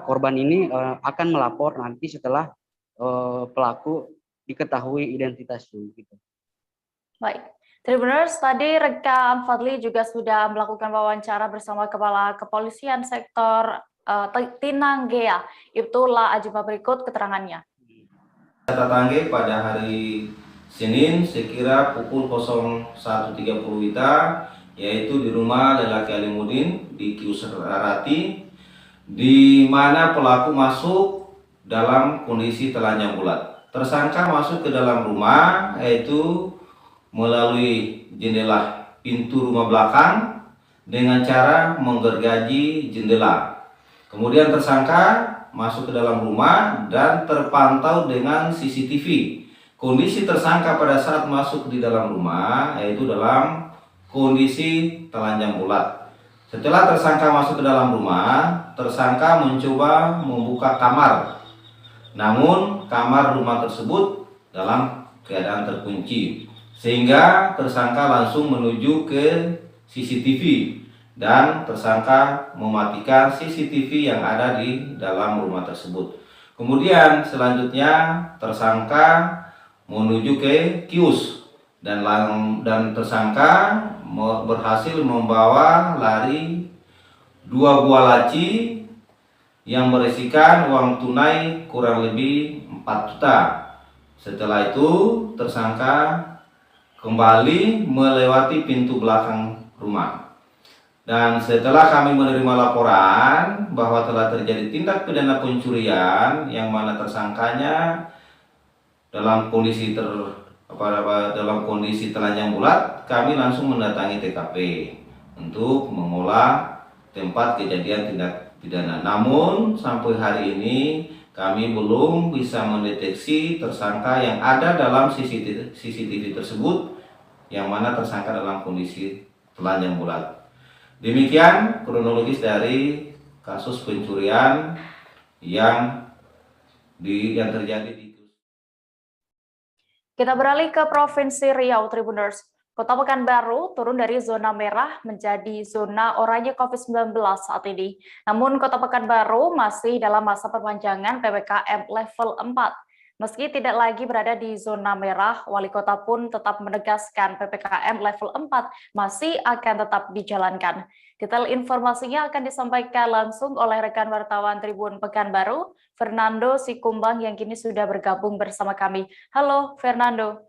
korban ini akan melapor nanti setelah pelaku diketahui identitasnya. Gitu. Baik. Tribuners, tadi rekan Fadli juga sudah melakukan wawancara bersama Kepala Kepolisian Sektor Tinangge. Itulah ajima berikut keterangannya. Tatangge pada hari Senin sekira pukul 01.30 WITA, yaitu di rumah lelaki Alimudin di Kius Rati, di mana pelaku masuk dalam kondisi telanjang bulat. Tersangka masuk ke dalam rumah yaitu melalui jendela pintu rumah belakang dengan cara menggergaji jendela. Kemudian tersangka masuk ke dalam rumah dan terpantau dengan CCTV. Kondisi tersangka pada saat masuk di dalam rumah yaitu dalam kondisi telanjang bulat. Setelah tersangka masuk ke dalam rumah, tersangka mencoba membuka kamar. Namun kamar rumah tersebut dalam keadaan terkunci. Sehingga tersangka langsung menuju ke CCTV dan tersangka mematikan CCTV yang ada di dalam rumah tersebut. Kemudian selanjutnya tersangka menuju ke kios dan tersangka berhasil membawa lari 2 buah laci yang berisikan uang tunai kurang lebih 4 juta. Setelah itu tersangka kembali melewati pintu belakang rumah. Dan setelah kami menerima laporan bahwa telah terjadi tindak pidana pencurian yang mana tersangkanya dalam kondisi telanjang bulat, kami langsung mendatangi TKP untuk mengolah tempat kejadian tindak pidana. Namun sampai hari ini kami belum bisa mendeteksi tersangka yang ada dalam CCTV tersebut, yang mana tersangka dalam kondisi telanjang bulat. Demikian kronologis dari kasus pencurian yang terjadi di. Kita beralih ke Provinsi Riau, Tribuners. Kota Pekanbaru turun dari zona merah menjadi zona oranye COVID-19 saat ini. Namun Kota Pekanbaru masih dalam masa perpanjangan PPKM level 4. Meski tidak lagi berada di zona merah, Wali Kota pun tetap menegaskan PPKM level 4 masih akan tetap dijalankan. Detail informasinya akan disampaikan langsung oleh rekan wartawan Tribun Pekanbaru, Fernando Sikumbang yang kini sudah bergabung bersama kami. Halo Fernando.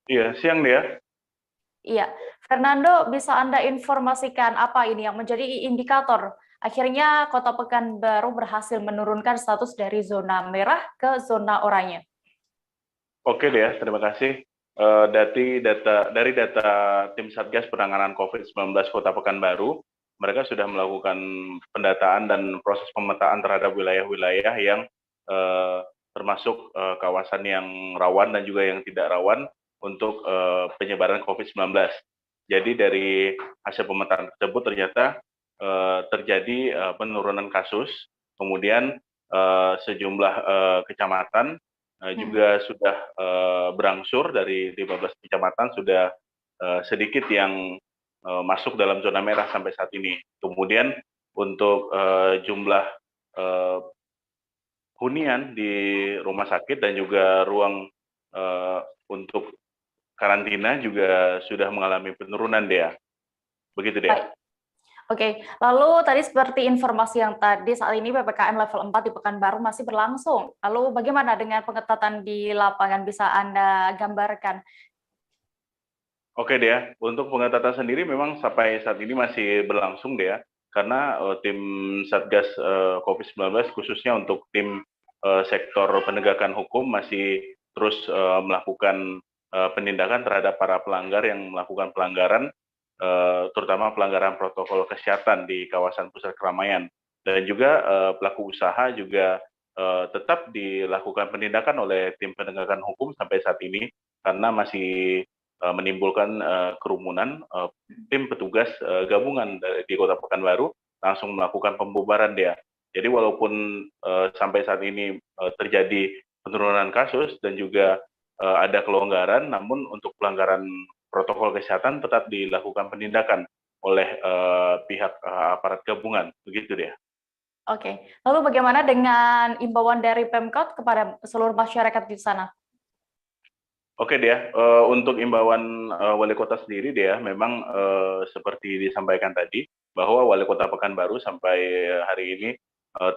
Iya, siang Dea. Iya, Fernando, bisa Anda informasikan apa ini yang menjadi indikator Akhirnya Kota Pekanbaru berhasil menurunkan status dari zona merah ke zona oranye. Oke deh, terima kasih. Dari data tim Satgas Penanganan COVID-19 Kota Pekanbaru, mereka sudah melakukan pendataan dan proses pemetaan terhadap wilayah-wilayah yang termasuk kawasan yang rawan dan juga yang tidak rawan untuk penyebaran COVID-19. Jadi dari hasil pemetaan tersebut ternyata terjadi penurunan kasus, kemudian sejumlah kecamatan juga sudah berangsur dari 15 kecamatan sudah sedikit yang masuk dalam zona merah sampai saat ini. Kemudian untuk jumlah hunian di rumah sakit dan juga ruang untuk karantina juga sudah mengalami penurunan, Dea. Begitu, Dea. Oke, lalu tadi seperti informasi yang tadi, saat ini PPKM level 4 di Pekanbaru masih berlangsung. Lalu bagaimana dengan pengetatan di lapangan? Bisa Anda gambarkan? Oke, Dea. Untuk pengetatan sendiri memang sampai saat ini masih berlangsung, Dea. Karena tim Satgas COVID-19 khususnya untuk tim sektor penegakan hukum masih terus melakukan penindakan terhadap para pelanggar yang melakukan pelanggaran, terutama pelanggaran protokol kesehatan di kawasan pusat keramaian. Dan juga pelaku usaha juga tetap dilakukan penindakan oleh tim penegakan hukum sampai saat ini, karena masih menimbulkan kerumunan. Tim petugas gabungan di Kota Pekanbaru langsung melakukan pembubaran, Dea. Jadi walaupun sampai saat ini terjadi penurunan kasus dan juga ada kelonggaran, namun untuk pelanggaran protokol kesehatan tetap dilakukan penindakan oleh pihak aparat gabungan, begitu dia. Oke, lalu bagaimana dengan imbauan dari Pemkot kepada seluruh masyarakat di sana? Oke, Dea, untuk imbauan Wali Kota sendiri, Dea, memang seperti disampaikan tadi, bahwa Wali Kota Pekanbaru sampai hari ini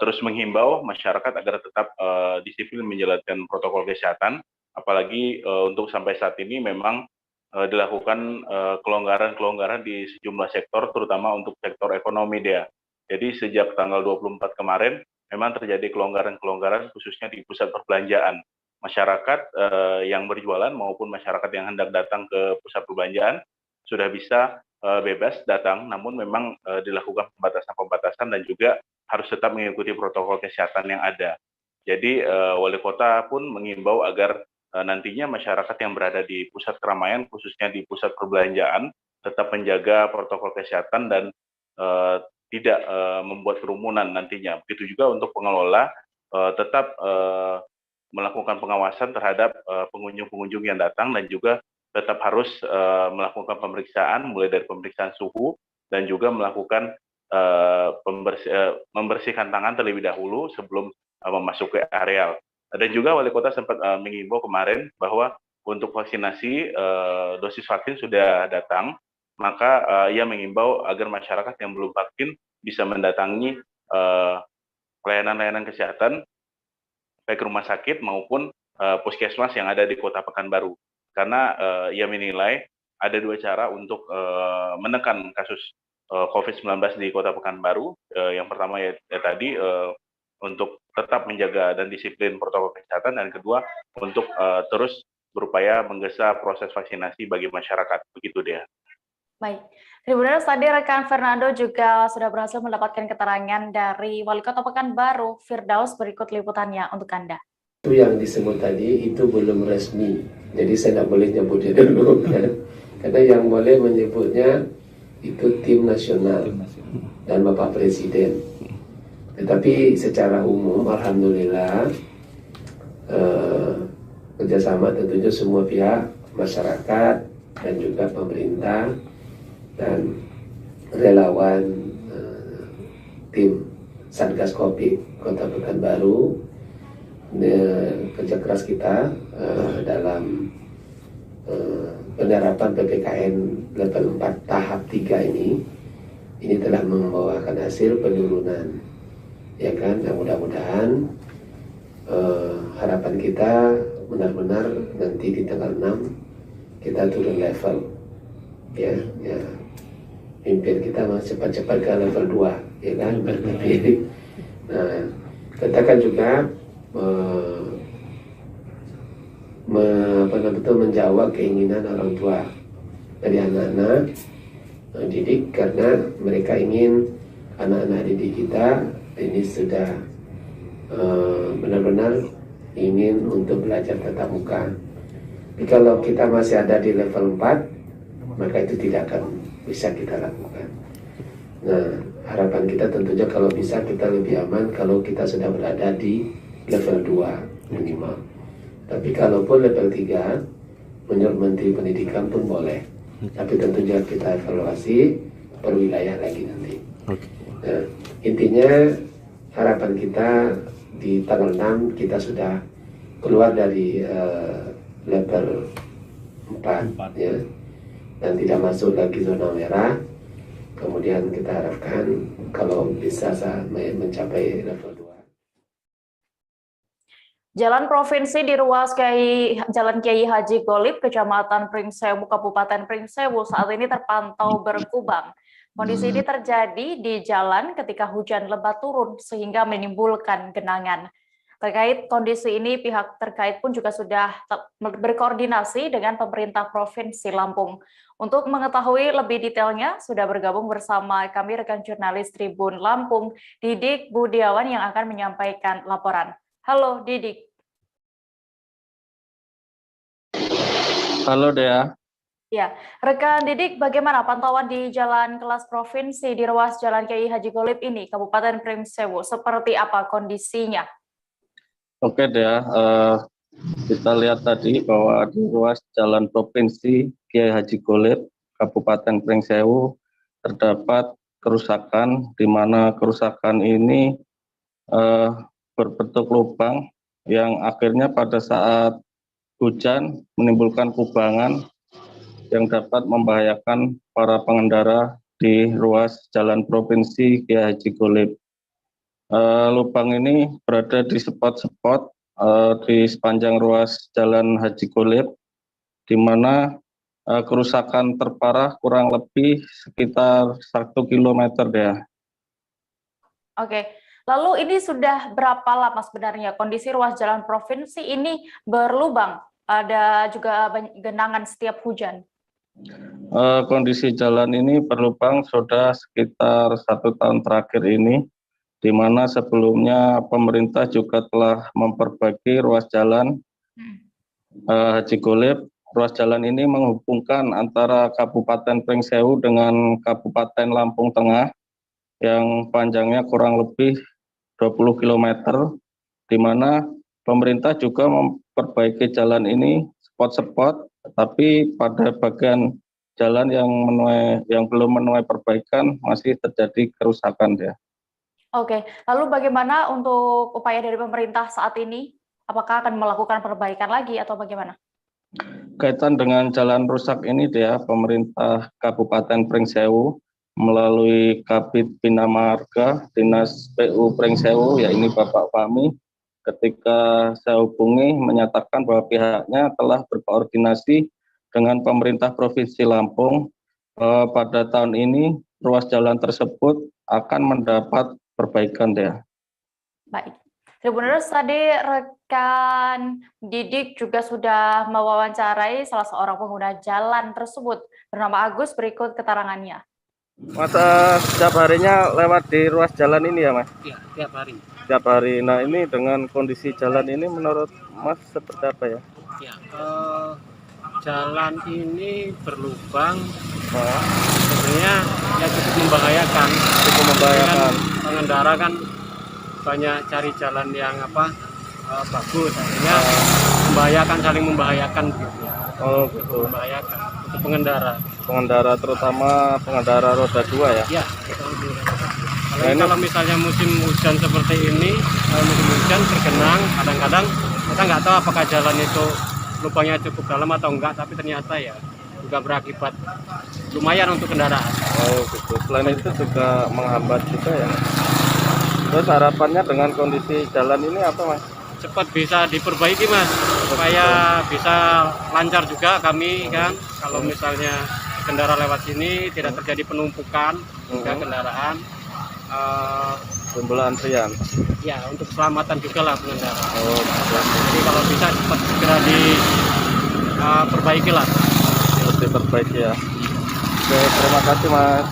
terus menghimbau masyarakat agar tetap disiplin menjalankan protokol kesehatan, apalagi untuk sampai saat ini memang dilakukan kelonggaran-kelonggaran di sejumlah sektor, terutama untuk sektor ekonomi, Dea. Jadi sejak tanggal 24 kemarin, memang terjadi kelonggaran-kelonggaran khususnya di pusat perbelanjaan. Masyarakat yang berjualan maupun masyarakat yang hendak datang ke pusat perbelanjaan sudah bisa bebas datang, namun memang dilakukan pembatasan-pembatasan dan juga harus tetap mengikuti protokol kesehatan yang ada. Jadi Wali Kota pun mengimbau agar nantinya masyarakat yang berada di pusat keramaian, khususnya di pusat perbelanjaan, tetap menjaga protokol kesehatan dan tidak membuat kerumunan nantinya. Begitu juga untuk pengelola tetap melakukan pengawasan terhadap pengunjung-pengunjung yang datang dan juga tetap harus melakukan pemeriksaan, mulai dari pemeriksaan suhu dan juga melakukan membersihkan tangan terlebih dahulu sebelum memasuki areal. Dan juga Wali Kota sempat mengimbau kemarin bahwa untuk vaksinasi dosis vaksin sudah datang, maka ia mengimbau agar masyarakat yang belum vaksin bisa mendatangi pelayanan-layanan kesehatan baik rumah sakit maupun puskesmas yang ada di Kota Pekanbaru. Karena ia menilai ada dua cara untuk menekan kasus COVID-19 di Kota Pekanbaru. Yang pertama ya tadi untuk tetap menjaga dan disiplin protokol kesehatan, dan kedua untuk terus berupaya menggesa proses vaksinasi bagi masyarakat. Begitu dia. Baik, Tribuners, tadi rekan Fernando juga sudah berhasil mendapatkan keterangan dari Wali Kota Pekanbaru, Firdaus. Berikut liputannya untuk Anda. Itu yang disebut tadi itu belum resmi, jadi saya tidak boleh nyebutnya dulu kan? Karena yang boleh menyebutnya itu tim nasional dan Bapak Presiden. Tetapi secara umum, alhamdulillah, kerjasama tentunya semua pihak, masyarakat dan juga pemerintah dan relawan tim Satgas Covid Kota Pekanbaru, kerja keras kita dalam penerapan PPKM level 4 tahap 3 ini telah membawakan hasil penurunan, ya kan. Nah, mudah-mudahan harapan kita benar-benar nanti di tanggal 6 kita turun level, ya mimpi kita cepat-cepat ke level 2. ya kan berpikir. Nah, kita kan juga menjawab keinginan orang tua dari anak-anak didik, karena mereka ingin anak-anak didik kita ini sudah benar-benar ingin untuk belajar tatap muka. Tapi kalau kita masih ada di level 4, maka itu tidak akan bisa kita lakukan. Nah, harapan kita tentunya kalau bisa kita lebih aman kalau kita sudah berada di level 2 minimal. Tapi kalaupun level 3, menurut Menteri Pendidikan pun boleh. Tapi tentunya kita evaluasi per wilayah lagi nanti. Nah, intinya harapan kita di tanggal 6 kita sudah keluar dari level 4 ya, dan tidak masuk lagi zona merah. Kemudian kita harapkan kalau bisa mencapai level 2. Jalan provinsi di ruas Jalan Kiai Haji Golib, Kecamatan Pringsewu, Kabupaten Pringsewu saat ini terpantau berkubang. Kondisi ini terjadi di jalan ketika hujan lebat turun sehingga menimbulkan genangan. Terkait kondisi ini, pihak terkait pun juga sudah berkoordinasi dengan pemerintah Provinsi Lampung. Untuk mengetahui lebih detailnya, sudah bergabung bersama kami rekan jurnalis Tribun Lampung, Didik Budiawan yang akan menyampaikan laporan. Halo Didik. Halo Dea. Ya, rekan Didik, bagaimana pantauan di jalan kelas provinsi di ruas Jalan Kiai Haji Golib ini, Kabupaten Pringsewu? Seperti apa kondisinya? Oke Dea, kita lihat tadi bahwa di ruas jalan provinsi Kiai Haji Golib, Kabupaten Pringsewu, terdapat kerusakan, di mana kerusakan ini berbentuk lubang yang akhirnya pada saat hujan menimbulkan kubangan yang dapat membahayakan para pengendara di ruas jalan provinsi Kiai Haji Golib. Lubang ini berada di spot-spot di sepanjang ruas jalan Haji Golib, di mana kerusakan terparah kurang lebih sekitar 1 km ya. Oke. Lalu ini sudah berapa lama sebenarnya kondisi ruas jalan provinsi ini berlubang? Ada juga genangan setiap hujan. Kondisi jalan ini berlubang sudah sekitar 1 tahun terakhir ini, di mana sebelumnya pemerintah juga telah memperbaiki ruas jalan Haji Golib. Ruas jalan ini menghubungkan antara Kabupaten Pringsewu dengan Kabupaten Lampung Tengah yang panjangnya kurang lebih 20 km, di mana pemerintah juga memperbaiki jalan ini spot-spot, tapi pada bagian jalan yang belum menuai perbaikan masih terjadi kerusakan ya. Oke, lalu bagaimana untuk upaya dari pemerintah saat ini? Apakah akan melakukan perbaikan lagi atau bagaimana? Kaitan dengan jalan rusak ini ya, pemerintah Kabupaten Pringsewu melalui Kabid Bina Marga Dinas PU Pringsewu, ya ini Bapak Fahmi, ketika saya hubungi menyatakan bahwa pihaknya telah berkoordinasi dengan pemerintah Provinsi Lampung. Pada tahun ini ruas jalan tersebut akan mendapat perbaikan ya. Baik. Tribuners, tadi rekan Didik juga sudah mewawancarai salah seorang pengguna jalan tersebut bernama Agus. Berikut keterangannya. Mas, setiap harinya lewat di ruas jalan ini ya Mas? Iya, tiap hari. Setiap hari. Nah ini dengan kondisi jalan ini menurut Mas seperti apa ya? Ya, jalan ini berlubang, sebenarnya ya cukup membahayakan. Cukup membahayakan. Pengendara kan banyak cari jalan yang bagus, artinya membahayakan, saling membahayakan gitu. Oh gitu. Membahayakan untuk pengendara. Pengendara terutama pengendara roda 2 ya? Iya. Kalau misalnya musim hujan seperti ini, musim hujan tergenang, kadang-kadang kita nggak tahu apakah jalan itu lubangnya cukup dalam atau enggak, tapi ternyata ya juga berakibat lumayan untuk kendaraan. Oh gitu. Selain itu juga menghambat juga ya. Terus harapannya dengan kondisi jalan ini apa Mas? Cepat bisa diperbaiki Mas, supaya bisa lancar juga kami kan. Kalau misalnya kendara lewat sini tidak terjadi penumpukan juga kendaraan. Jumlah antrian. Ya, untuk keselamatan juga lah pengendara. Oh, Jadi kalau bisa cepat segera diperbaiki lah. diperbaiki ya. Oke, terima kasih Mas.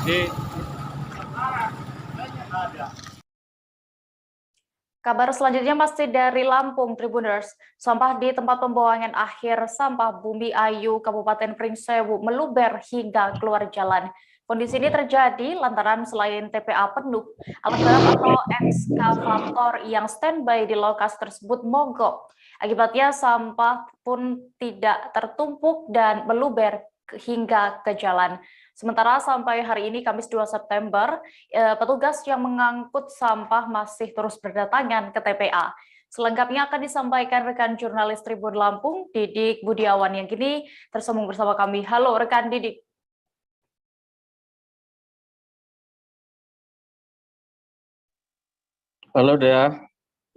Kabar selanjutnya masih dari Lampung, Tribuners. Sampah di tempat pembuangan akhir sampah Bumi Ayu, Kabupaten Pringsewu meluber hingga keluar jalan. Kondisi ini terjadi lantaran selain TPA penuh, alat berat atau ekskavator yang standby di lokasi tersebut mogok. Akibatnya sampah pun tidak tertumpuk dan meluber hingga ke jalan. Sementara sampai hari ini, Kamis 2 September, petugas yang mengangkut sampah masih terus berdatangan ke TPA. Selengkapnya akan disampaikan rekan jurnalis Tribun Lampung, Didik Budiawan, yang kini tersambung bersama kami. Halo, rekan Didik. Halo Dea.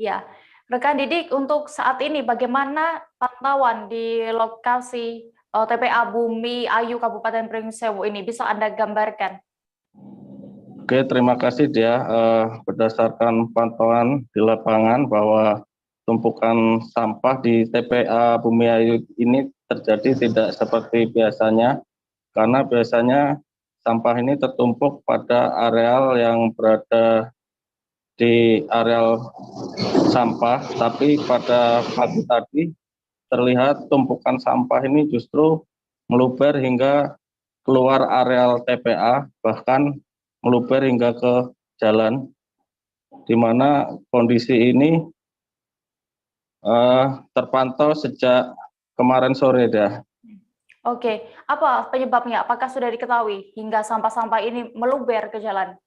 Ya, rekan Didik, untuk saat ini bagaimana pantauan di lokasi TPA Bumi Ayu Kabupaten Pringsewu ini? Bisa Anda gambarkan? Oke, terima kasih Dea. Berdasarkan pantauan di lapangan bahwa tumpukan sampah di TPA Bumi Ayu ini terjadi tidak seperti biasanya, karena biasanya sampah ini tertumpuk pada areal yang berada di areal sampah, tapi pada pagi tadi terlihat tumpukan sampah ini justru meluber hingga keluar areal TPA, bahkan meluber hingga ke jalan, di mana kondisi ini terpantau sejak kemarin sore dah. Oke, apa penyebabnya? Apakah sudah diketahui hingga sampah-sampah ini meluber ke jalan?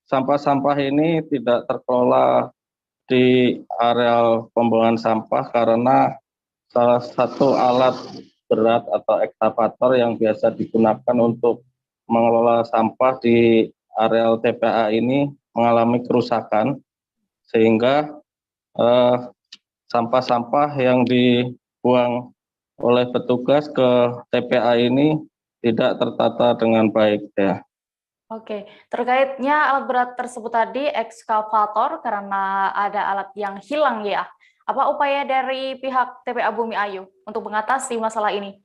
Sampah-sampah ini tidak terkelola di areal pembuangan sampah karena salah satu alat berat atau ekskavator yang biasa digunakan untuk mengelola sampah di areal TPA ini mengalami kerusakan, sehingga sampah-sampah yang dibuang oleh petugas ke TPA ini tidak tertata dengan baik ya. Oke, terkaitnya alat berat tersebut tadi, ekskavator, karena ada alat yang hilang ya. Apa upaya dari pihak TPA Bumi Ayu untuk mengatasi masalah ini?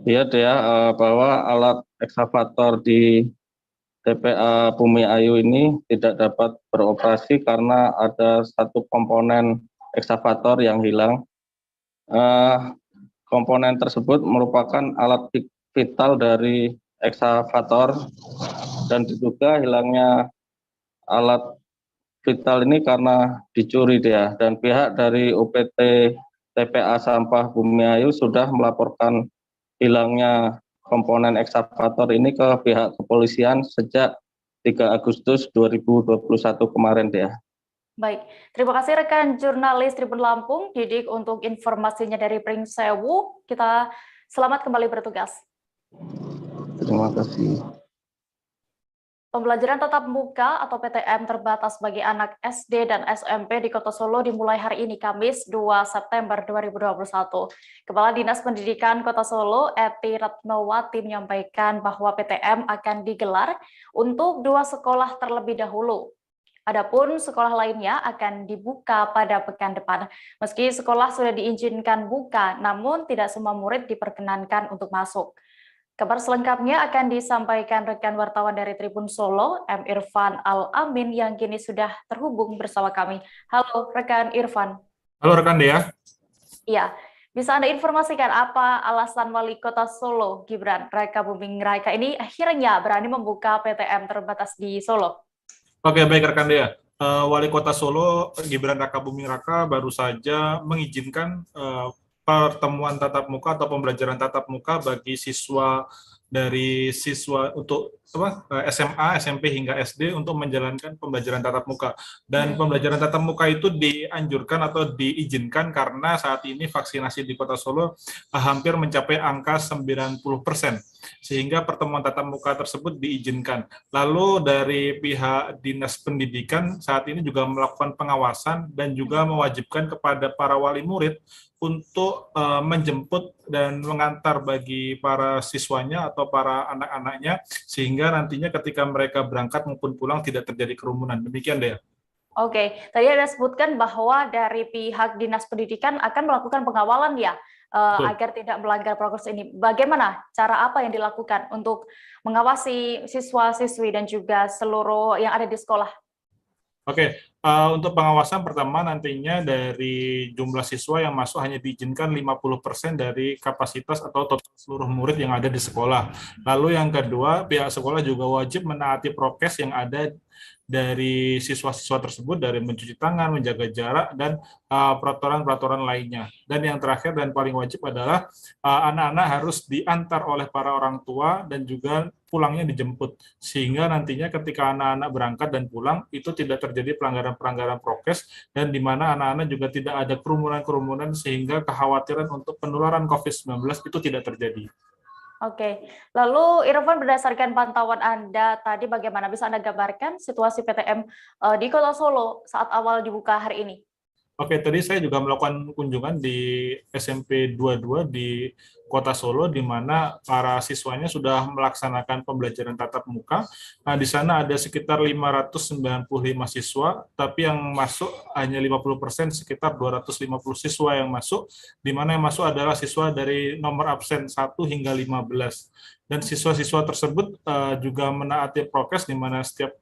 Iya Dea, bahwa alat ekskavator di TPA Bumi Ayu ini tidak dapat beroperasi karena ada satu komponen ekskavator yang hilang. Komponen tersebut merupakan alat vital dari ekskavator, dan diduga hilangnya alat vital ini karena dicuri dia, dan pihak dari UPT TPA Sampah Bumi Ayu sudah melaporkan hilangnya komponen ekskavator ini ke pihak kepolisian sejak 3 Agustus 2021 kemarin dia. Baik, terima kasih rekan jurnalis Tribun Lampung, Didik, untuk informasinya dari Pringsewu. Kita selamat kembali bertugas. Terima kasih. Pembelajaran tatap muka atau PTM terbatas bagi anak SD dan SMP di Kota Solo dimulai hari ini, Kamis 2 September 2021. Kepala Dinas Pendidikan Kota Solo, Eti Ratnowati, menyampaikan bahwa PTM akan digelar untuk 2 sekolah terlebih dahulu. Adapun sekolah lainnya akan dibuka pada pekan depan. Meski sekolah sudah diizinkan buka, namun tidak semua murid diperkenankan untuk masuk. Kabar selengkapnya akan disampaikan rekan wartawan dari Tribun Solo, M. Irfan Al-Amin, yang kini sudah terhubung bersama kami. Halo, rekan Irfan. Halo, rekan Dea. Iya, bisa Anda informasikan apa alasan Wali Kota Solo, Gibran Raka Buming Raka ini akhirnya berani membuka PTM terbatas di Solo? Oke, baik rekan Dea. Wali Kota Solo, Gibran Raka Buming Raka, baru saja mengizinkan pertemuan tatap muka atau pembelajaran tatap muka bagi siswa untuk SMA, SMP hingga SD untuk menjalankan pembelajaran tatap muka. Dan pembelajaran tatap muka itu dianjurkan atau diizinkan karena saat ini vaksinasi di Kota Solo hampir mencapai angka 90%, sehingga pertemuan tatap muka tersebut diizinkan. Lalu dari pihak Dinas Pendidikan saat ini juga melakukan pengawasan dan juga mewajibkan kepada para wali murid untuk menjemput dan mengantar bagi para siswanya atau para anak-anaknya, sehingga sehingga nantinya ketika mereka berangkat maupun pulang tidak terjadi kerumunan. Demikian deh. Oke, tadi ada sebutkan bahwa dari pihak Dinas Pendidikan akan melakukan pengawalan ya, agar tidak melanggar prokes ini. Bagaimana cara apa yang dilakukan untuk mengawasi siswa-siswi dan juga seluruh yang ada di sekolah? Oke, untuk pengawasan pertama nantinya dari jumlah siswa yang masuk hanya diizinkan 50% dari kapasitas atau total seluruh murid yang ada di sekolah. Lalu yang kedua, pihak sekolah juga wajib menaati prokes yang ada dari siswa-siswa tersebut, dari mencuci tangan, menjaga jarak, dan peraturan-peraturan lainnya. Dan yang terakhir dan paling wajib adalah anak-anak harus diantar oleh para orang tua dan juga pulangnya dijemput, sehingga nantinya ketika anak-anak berangkat dan pulang itu tidak terjadi pelanggaran-pelanggaran prokes, dan di mana anak-anak juga tidak ada kerumunan-kerumunan sehingga kekhawatiran untuk penularan COVID-19 itu tidak terjadi. Oke, lalu Irfan, berdasarkan pantauan Anda tadi, bagaimana bisa Anda gambarkan situasi PTM di Kota Solo saat awal dibuka hari ini? Oke, tadi saya juga melakukan kunjungan di SMP 22 di Kota Solo, di mana para siswanya sudah melaksanakan pembelajaran tatap muka. Nah, di sana ada sekitar 595 siswa, tapi yang masuk hanya 50%, sekitar 250 siswa yang masuk, di mana yang masuk adalah siswa dari nomor absen 1 hingga 15. Dan siswa-siswa tersebut juga menaati prokes, di mana setiap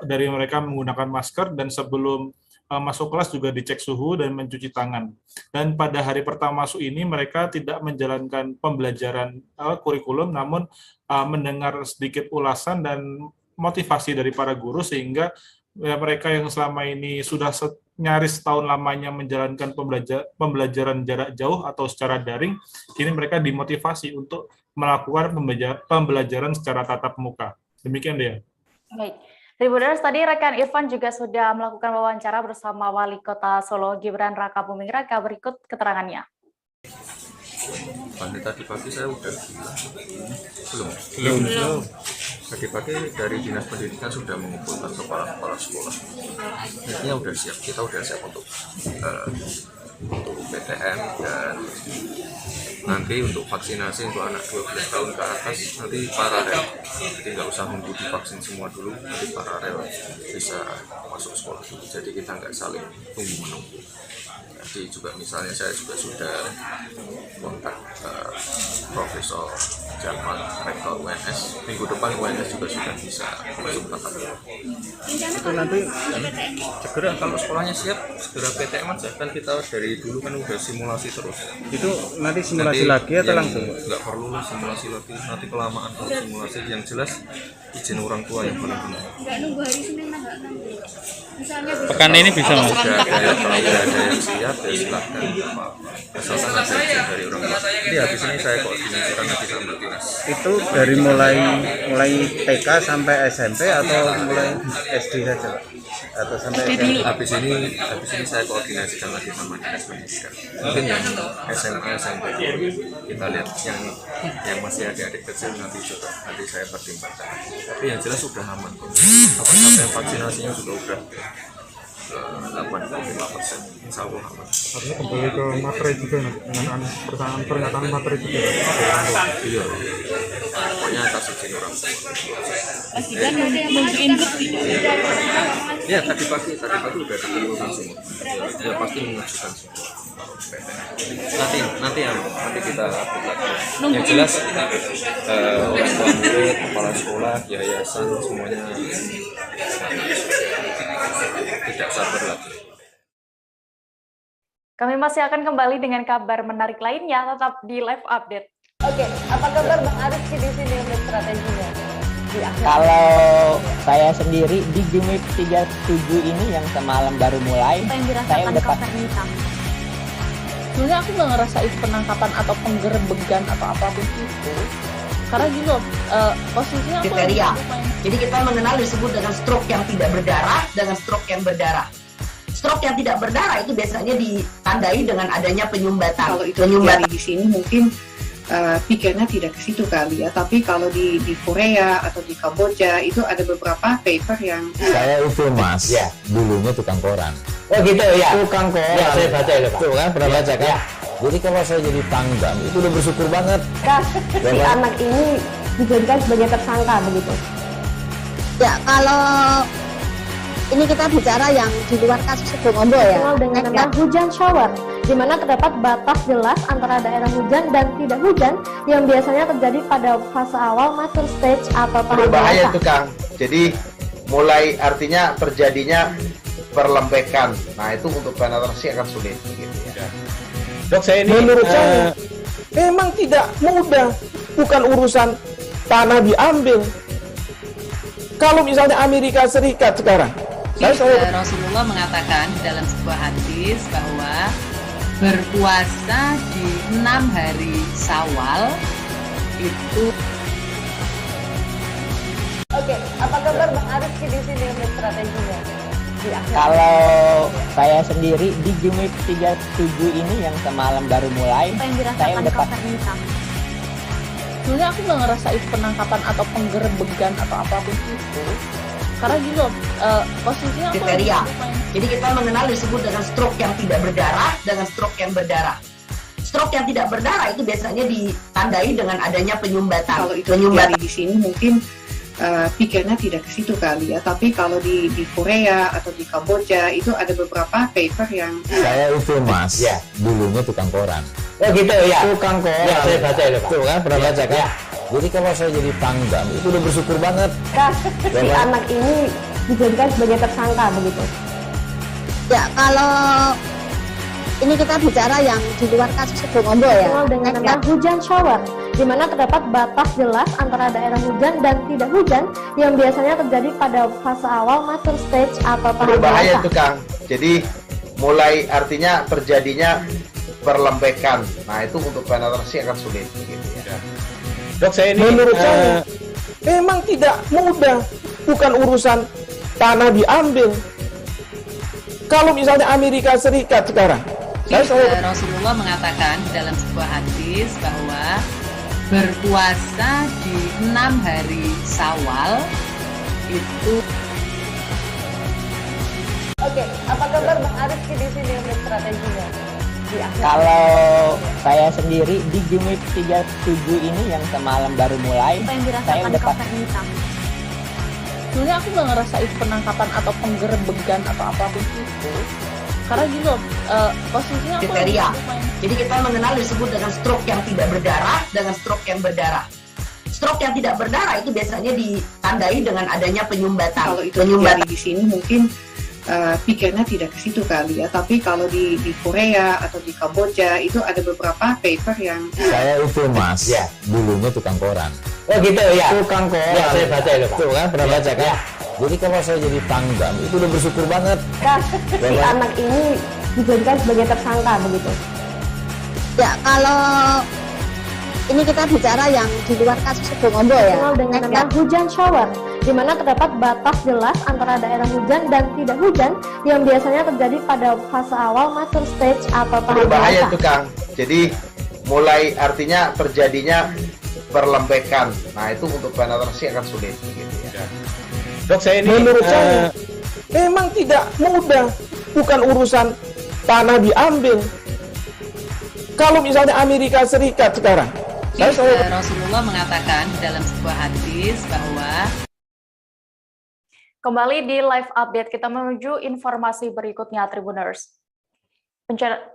dari mereka menggunakan masker, dan sebelum masuk kelas juga dicek suhu dan mencuci tangan. Dan pada hari pertama masuk ini mereka tidak menjalankan pembelajaran kurikulum, namun mendengar sedikit ulasan dan motivasi dari para guru, sehingga mereka yang selama ini sudah nyaris setahun lamanya menjalankan pembelajaran jarak jauh atau secara daring, kini mereka dimotivasi untuk melakukan pembelajaran secara tatap muka. Demikian dia. Baik. Tribuners, tadi rekan Irfan juga sudah melakukan wawancara bersama Wali Kota Solo Gibran Rakabuming Raka. Berikut keterangannya. Tadi pagi saya udah belum. Tadi pagi dari Dinas Pendidikan sudah mengumpulkan kepala sekolah. Intinya udah siap, kita udah siap untuk PTM, dan nanti untuk vaksinasi untuk anak 12 tahun ke atas nanti paralel, jadi nggak usah nunggu divaksin semua dulu, nanti paralel bisa masuk sekolah dulu, jadi kita nggak saling tunggu-menunggu. Jadi juga misalnya saya juga sudah kontak Profesor Jamal, Rektor UNS, minggu depan UNS juga sudah bisa masuk tatap muka. Itu nanti segera kalau sekolahnya siap, segera PTM aja, kan kita dari dulu kan udah simulasi terus. Itu nanti simulasi lagi atau langsung? Nggak perlu lah simulasi lagi, nanti kelamaan kalau simulasi. Yang jelas izin orang tua yang paling benar. Nggak nunggu hari Senin tanggal 6. Pekan ini bisa mas? Kalau ada yang siap, ya silahkan. Asalkan ada izin dari orang tua. Jadi habis ini saya koordinasikan nanti sama dinas. Itu dari mulai TK sampai SMP atau mulai SD saja, Pak? Atau sampai SMP? Habis ini saya koordinasikan lagi sama dinas pendidikan. Mungkin yang SMA sampai kita lihat yang masih adik-adik kecil nanti saya pertimbangkan. Tapi yang jelas sudah aman. Apa-apa yang vaksinasinya juga udah 85%, insya Allah aman. Artinya kembali ke materi juga nanti, dengan pernyataan materi juga. Iya, pokoknya atas izin orang tua. Pastikan nunggu input tidak. Ya tadi pagi udah dikumpulkan semua. Ya pasti mengajukan semua. Nanti kita update lagi. Yang jelas orang tua murid, kepala sekolah, yayasan semuanya tidak sabar lagi. Kami masih akan kembali dengan kabar menarik lainnya, tetap di live update. Oke, apa kabar Bang Arif di sini untuk strateginya? Kalau saya sendiri di Gimik 37 ini yang semalam baru mulai, saya udah sebenarnya aku nggak ngerasain penangkapan atau penggerebegan atau apapun itu, karena gini loh, posisinya aku kriteria. Jadi kita mengenal disebut dengan stroke yang tidak berdarah dengan stroke yang berdarah. Stroke yang tidak berdarah itu biasanya ditandai dengan adanya penyumbatan. Kalau itu terjadi di sini mungkin pikirnya tidak ke situ kali ya, tapi kalau di Korea atau di Kamboja itu ada beberapa paper yang saya itu mas, ya. Dulunya tukang koran. Oh gitu ya, tukang koran. Ya, saya baca itu Pak. Tuh kan, pernah baca kan? Ya. Jadi kalau saya jadi Pangdam itu udah bersyukur banget. Si anak ini dijadikan sebagai tersangka begitu. Ya, kalau ini kita bicara yang di luar kasus Sebongondo ya. Dikenal dengan nama hujan shower, di mana terdapat batas jelas antara daerah hujan dan tidak hujan yang biasanya terjadi pada fase awal mature stage atau tahap berbahaya dewasa. itu Kang. Jadi mulai artinya terjadinya perlembekan. Nah itu untuk penetrasi akan sulit. Gitu ya. Dok, saya ini Menurut saya memang tidak mudah, bukan urusan tanah diambil. Kalau misalnya Amerika Serikat sekarang, Rasulullah mengatakan dalam sebuah hadis bahwa berpuasa di 6 hari Syawal itu. Oke, apa kabar Bang Arifki di sini untuk strateginya? Kalau saya sendiri di Jumit 37 ini yang semalam baru mulai, saya udah Sebenarnya aku nggak ngerasain penangkapan atau penggerebegan atau apapun itu. Karena gini loh, posisinya aku kriteria. Jadi kita mengenal disebut dengan stroke yang tidak berdarah dengan stroke yang berdarah. Stroke yang tidak berdarah itu biasanya ditandai dengan adanya penyumbatan. Kalau itu terjadi di sini mungkin pikirnya tidak ke situ kali ya. Tapi kalau di Korea atau di Kamboja itu ada beberapa paper yang Saya itu Mas, dulunya tukang koran. Oh gitu ya. Tukang koran. Ya, saya baca itu Pak. Tuh kan, pernah baca kan? Ya. Jadi kalau saya jadi pangdam, itu udah bersyukur banget. Si anak ini dijadikan sebagai tersangka begitu. Ya, kalau ini kita bicara yang di luar kasus Sebongondo ya. Dikenal dengan nama hujan shower, di mana terdapat batas jelas antara daerah hujan dan tidak hujan yang biasanya terjadi pada fase awal mature stage atau tahap berbahaya dewasa. itu Kang. Jadi mulai artinya terjadinya perlembekan. Nah itu untuk penetrasi akan sulit. Gitu ya. Dok, saya ini menurut saya memang tidak mudah, bukan urusan tanah diambil. Kalau misalnya Amerika Serikat sekarang, Rasulullah mengatakan dalam sebuah hadis bahwa berpuasa di 6 hari Syawal itu. Oke, apa kabar Bang Arifki di sini untuk strateginya? Kalau saya sendiri di Jumit 37 ini yang semalam baru mulai, saya udah Sebenarnya aku nggak ngerasain penangkapan atau penggerebegan atau apapun itu. Karena gini loh, posisinya aku kriteria. Jadi kita mengenal disebut dengan stroke yang tidak berdarah dengan stroke yang berdarah. Stroke yang tidak berdarah itu biasanya ditandai dengan adanya penyumbatan. Kalau itu terjadi di sini mungkin pikirnya tidak ke situ kali ya. Tapi kalau di Korea atau di Kamboja itu ada beberapa paper yang Saya itu Mas, dulunya tukang koran. Oh gitu ya. Tukang koran. Ya, saya baca itu Pak. Tuh kan, pernah baca kan? Ya. Jadi kalau saya jadi pangdam, itu udah bersyukur banget. Si anak ini dijadikan sebagai tersangka begitu. Ya, kalau ini kita bicara yang di luar kasus Sebongondo ya. Dikenal dengan nama hujan shower, di mana terdapat batas jelas antara daerah hujan dan tidak hujan yang biasanya terjadi pada fase awal mature stage atau tahap Berbahaya dewasa. itu Kang. Jadi mulai artinya terjadinya perlembekan. Nah itu untuk penetrasi akan sulit. Gitu ya. Dok, saya ini menurut saya memang tidak mudah, bukan urusan tanah diambil. Kalau misalnya Amerika Serikat sekarang, Rasulullah mengatakan dalam sebuah hadis bahwa. Kembali di live update, kita menuju informasi berikutnya, Tribuners.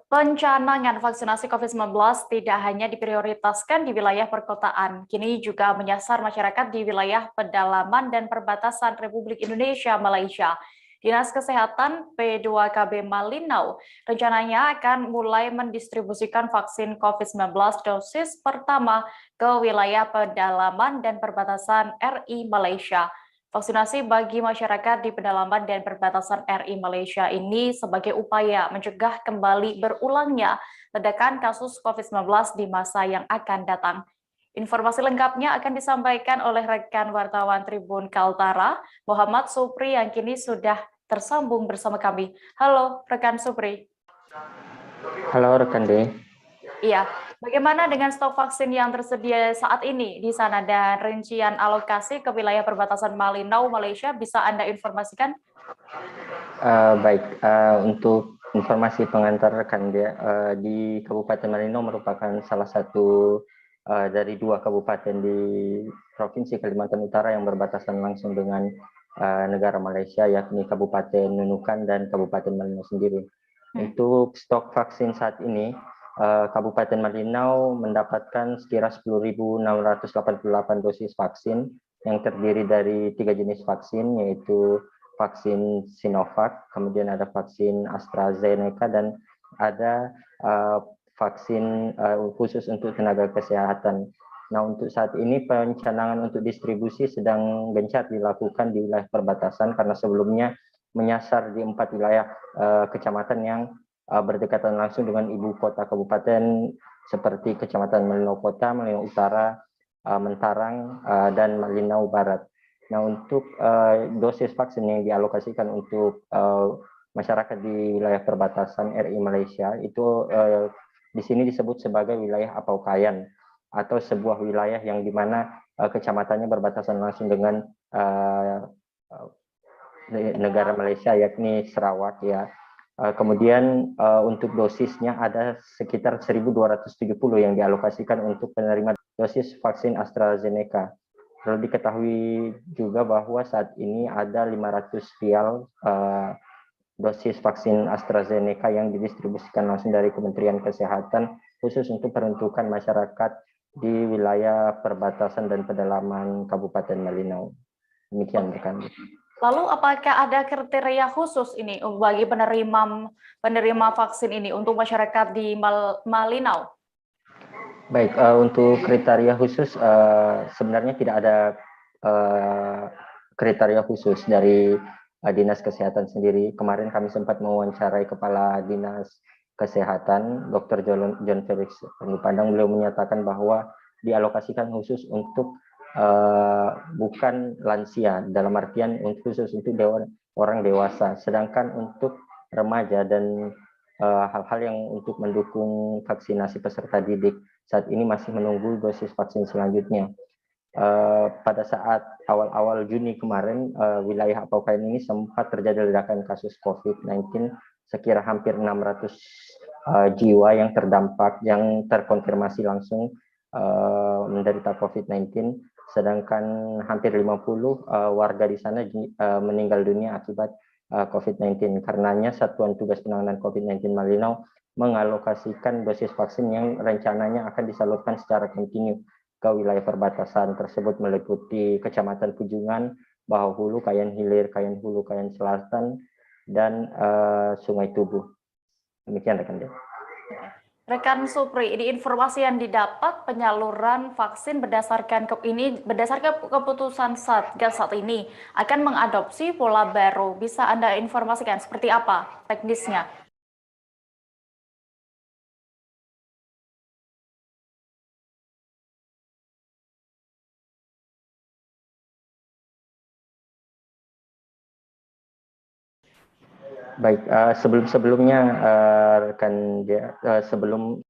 Pencanangan vaksinasi COVID-19 tidak hanya diprioritaskan di wilayah perkotaan, kini juga menyasar masyarakat di wilayah pedalaman dan perbatasan Republik Indonesia Malaysia. Dinas Kesehatan P2KB Malinau rencananya akan mulai mendistribusikan vaksin COVID-19 dosis pertama ke wilayah pedalaman dan perbatasan RI Malaysia. Vaksinasi bagi masyarakat di pedalaman dan perbatasan RI Malaysia ini sebagai upaya mencegah kembali berulangnya ledakan kasus COVID-19 di masa yang akan datang. Informasi lengkapnya akan disampaikan oleh rekan wartawan Tribun Kaltara, Muhammad Supri, yang kini sudah tersambung bersama kami. Halo, rekan Supri. Halo, rekan D. Iya, bagaimana dengan stok vaksin yang tersedia saat ini di sana dan rincian alokasi ke wilayah perbatasan Malinau, Malaysia bisa Anda informasikan? Baik, untuk informasi pengantar rekan D, di Kabupaten Malinau merupakan salah satu dari 2 kabupaten di Provinsi Kalimantan Utara yang berbatasan langsung dengan negara Malaysia, yakni Kabupaten Nunukan dan Kabupaten Malinau sendiri. Untuk stok vaksin saat ini, Kabupaten Malinau mendapatkan sekira 10.688 dosis vaksin yang terdiri dari 3 jenis vaksin, yaitu vaksin Sinovac, kemudian ada vaksin AstraZeneca, dan ada vaksin khusus untuk tenaga kesehatan. Nah, untuk saat ini perencanaan untuk distribusi sedang gencar dilakukan di wilayah perbatasan karena sebelumnya menyasar di 4 wilayah kecamatan yang berdekatan langsung dengan ibu kota kabupaten seperti Kecamatan Malinau Kota, Malinau Utara, Mentarang, dan Malinau Barat. Nah, untuk dosis vaksin yang dialokasikan untuk masyarakat di wilayah perbatasan RI Malaysia itu di sini disebut sebagai wilayah Apaukayan, atau sebuah wilayah yang dimana kecamatannya berbatasan langsung dengan negara Malaysia, yakni Sarawak ya. Kemudian untuk dosisnya ada sekitar 1.270 yang dialokasikan untuk penerima dosis vaksin AstraZeneca. Perlu diketahui juga bahwa saat ini ada 500 vial dosis vaksin AstraZeneca yang didistribusikan langsung dari Kementerian Kesehatan khusus untuk peruntukan masyarakat di wilayah perbatasan dan pedalaman Kabupaten Malinau. Demikian rekan. Lalu apakah ada kriteria khusus ini bagi penerima vaksin ini untuk masyarakat di Malinau? Baik, untuk kriteria khusus sebenarnya tidak ada kriteria khusus dari Dinas Kesehatan sendiri. Kemarin kami sempat mewawancarai Kepala Dinas Kesehatan, Dr. John Felix Pandang. Beliau menyatakan bahwa dialokasikan khusus untuk bukan lansia, dalam artian khusus untuk orang dewasa, sedangkan untuk remaja dan hal-hal yang untuk mendukung vaksinasi peserta didik saat ini masih menunggu dosis vaksin selanjutnya. Pada saat awal-awal Juni kemarin, wilayah Apaukayan ini sempat terjadi ledakan kasus COVID-19, sekira hampir 600 jiwa yang terdampak, yang terkonfirmasi langsung menderita COVID-19, sedangkan hampir 50 warga di sana meninggal dunia akibat COVID-19. Karenanya Satuan Tugas Penanganan COVID-19 Malinau mengalokasikan dosis vaksin yang rencananya akan disalurkan secara kontinu ke wilayah perbatasan tersebut, meliputi Kecamatan Pujungan, Bahawulu, Kayan Hilir, Kayan Hulu, Kayan Selatan, dan Sungai Tubuh. Demikian rekan. Rekan Supri, ini informasi yang didapat penyaluran vaksin berdasarkan keputusan Satgas saat ini akan mengadopsi pola baru. Bisa Anda informasikan seperti apa teknisnya? Baik, sebelumnya rekan dia, sebelum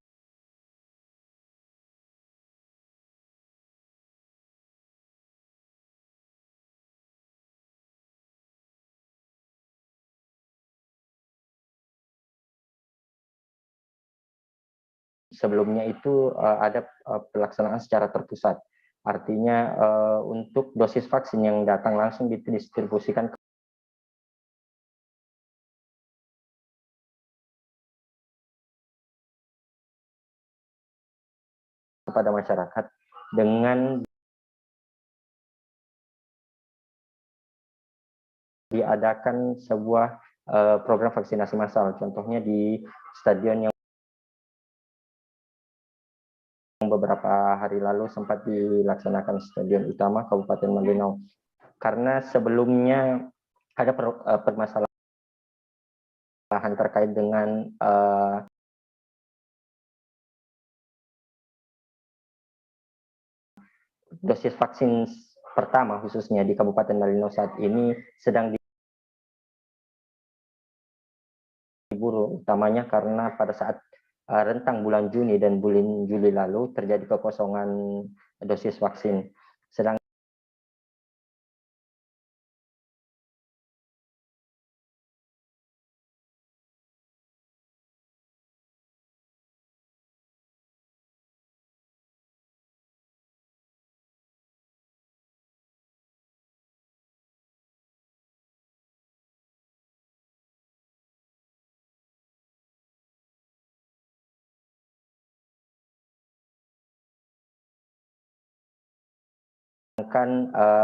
sebelumnya itu ada pelaksanaan secara terpusat. Artinya untuk dosis vaksin yang datang langsung didistribusikan kepada masyarakat dengan diadakan sebuah program vaksinasi massal, contohnya di stadion yang beberapa hari lalu sempat dilaksanakan Stadion Utama Kabupaten Malinau. Karena sebelumnya ada permasalahan terkait dengan dosis vaksin pertama, khususnya di Kabupaten Malinau saat ini sedang diburu, utamanya karena pada saat rentang bulan Juni dan bulan Juli lalu terjadi kekosongan dosis vaksin. Sedang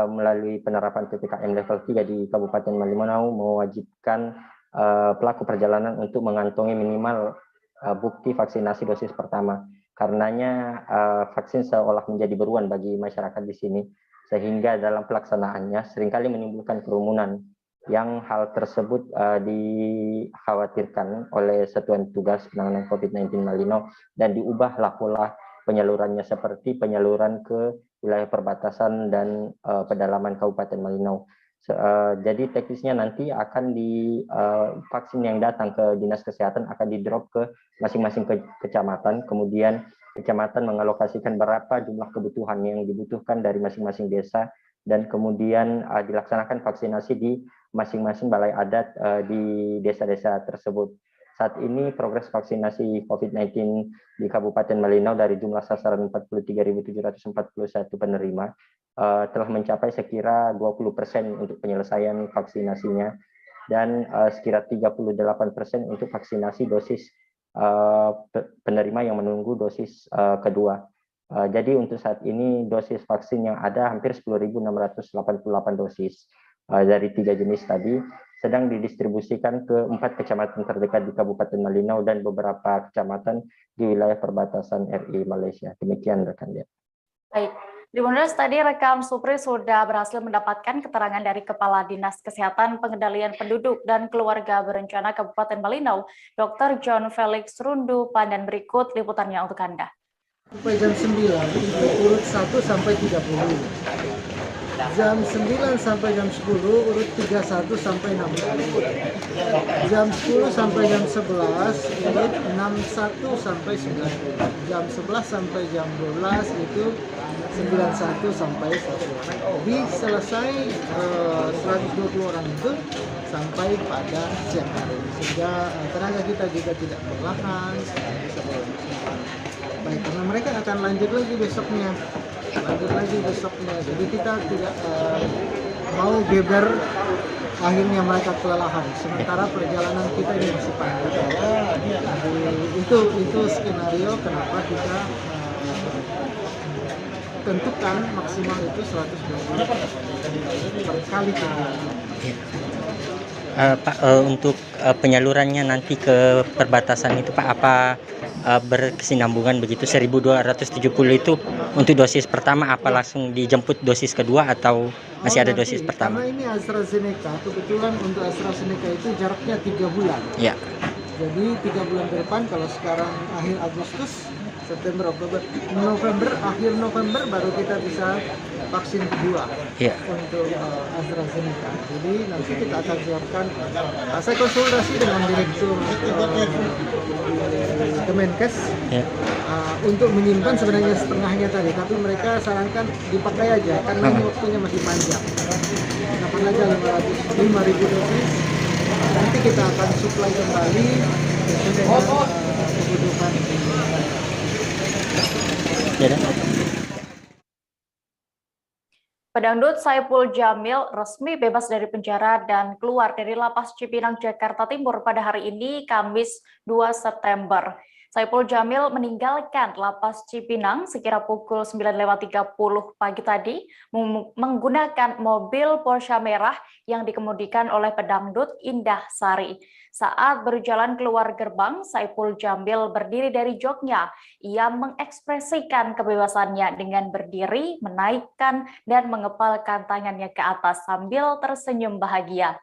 melalui penerapan PPKM level 3 di Kabupaten Malinau mewajibkan pelaku perjalanan untuk mengantongi minimal bukti vaksinasi dosis pertama. Karenanya vaksin seolah menjadi buruan bagi masyarakat di sini, sehingga dalam pelaksanaannya seringkali menimbulkan kerumunan yang hal tersebut dikhawatirkan oleh Satuan Tugas Penanganan COVID-19 Malinau dan diubahlah pola penyalurannya seperti penyaluran ke wilayah perbatasan dan pedalaman Kabupaten Malinau. Jadi teknisnya nanti akan vaksin yang datang ke Dinas Kesehatan akan di-drop ke masing-masing kecamatan, kemudian kecamatan mengalokasikan berapa jumlah kebutuhan yang dibutuhkan dari masing-masing desa, dan kemudian dilaksanakan vaksinasi di masing-masing balai adat di desa-desa tersebut. Saat ini progres vaksinasi COVID-19 di Kabupaten Malinau dari jumlah sasaran 43.741 penerima telah mencapai sekira 20% untuk penyelesaian vaksinasinya, dan sekira 38% untuk vaksinasi dosis penerima yang menunggu dosis kedua. Jadi untuk saat ini dosis vaksin yang ada hampir 10.688 dosis dari 3 jenis tadi sedang didistribusikan ke 4 kecamatan terdekat di Kabupaten Malinau dan beberapa kecamatan di wilayah perbatasan RI Malaysia. Demikian rekan dia. Baik, di Bundes tadi rekan Supri sudah berhasil mendapatkan keterangan dari Kepala Dinas Kesehatan Pengendalian Penduduk dan Keluarga Berencana Kabupaten Malinau, Dr. John Felix Rundu Pandan. Berikut liputannya untuk Anda. Sampai jam 9 itu urut 1 sampai 30. Jam 9 sampai jam 10 urut 31 sampai 60. Jam 10 sampai jam 11 urut 61 sampai 90. Jam 11 sampai jam 12 itu 91 sampai 100. Jadi selesai 120 orang itu sampai pada siang hari, sehingga tenaga kita juga tidak perlahan, bisa berlangsung. Baik, karena mereka akan lanjut lagi besoknya. Jadi kita tidak mau geber akhirnya mereka kelelahan, sementara perjalanan kita ini masih panjang. Jadi itu skenario kenapa kita tentukan maksimal itu 120 per kali Pak, untuk penyalurannya nanti ke perbatasan itu Pak, apa berkesinambungan begitu? 1.270 itu untuk dosis pertama, apa langsung dijemput dosis kedua atau masih ada dosis pertama? Karena ini AstraZeneca, kebetulan untuk AstraZeneca itu jaraknya 3 bulan. Ya. Jadi 3 bulan ke depan, kalau sekarang akhir Agustus, September, Oktober, November, akhir November baru kita bisa vaksin kedua untuk AstraZeneca. Jadi nanti kita akan siapkan. Saya konsultasi dengan Direktur Kemenkes untuk menyimpan sebenarnya setengahnya tadi, tapi mereka sarankan dipakai aja karena ini waktunya masih panjang. Dapat aja 5.000 dosis. Nanti kita akan supply kembali dengan kebutuhan. Pedangdut Saipul Jamil resmi bebas dari penjara dan keluar dari Lapas Cipinang, Jakarta Timur pada hari ini, Kamis 2 September. Saipul Jamil meninggalkan Lapas Cipinang sekira pukul 9.30 pagi tadi menggunakan mobil Porsche merah yang dikemudikan oleh pedangdut Indah Sari. Saat berjalan keluar gerbang, Saipul Jamil berdiri dari joknya. Ia mengekspresikan kebebasannya dengan berdiri, menaikkan dan mengepalkan tangannya ke atas sambil tersenyum bahagia.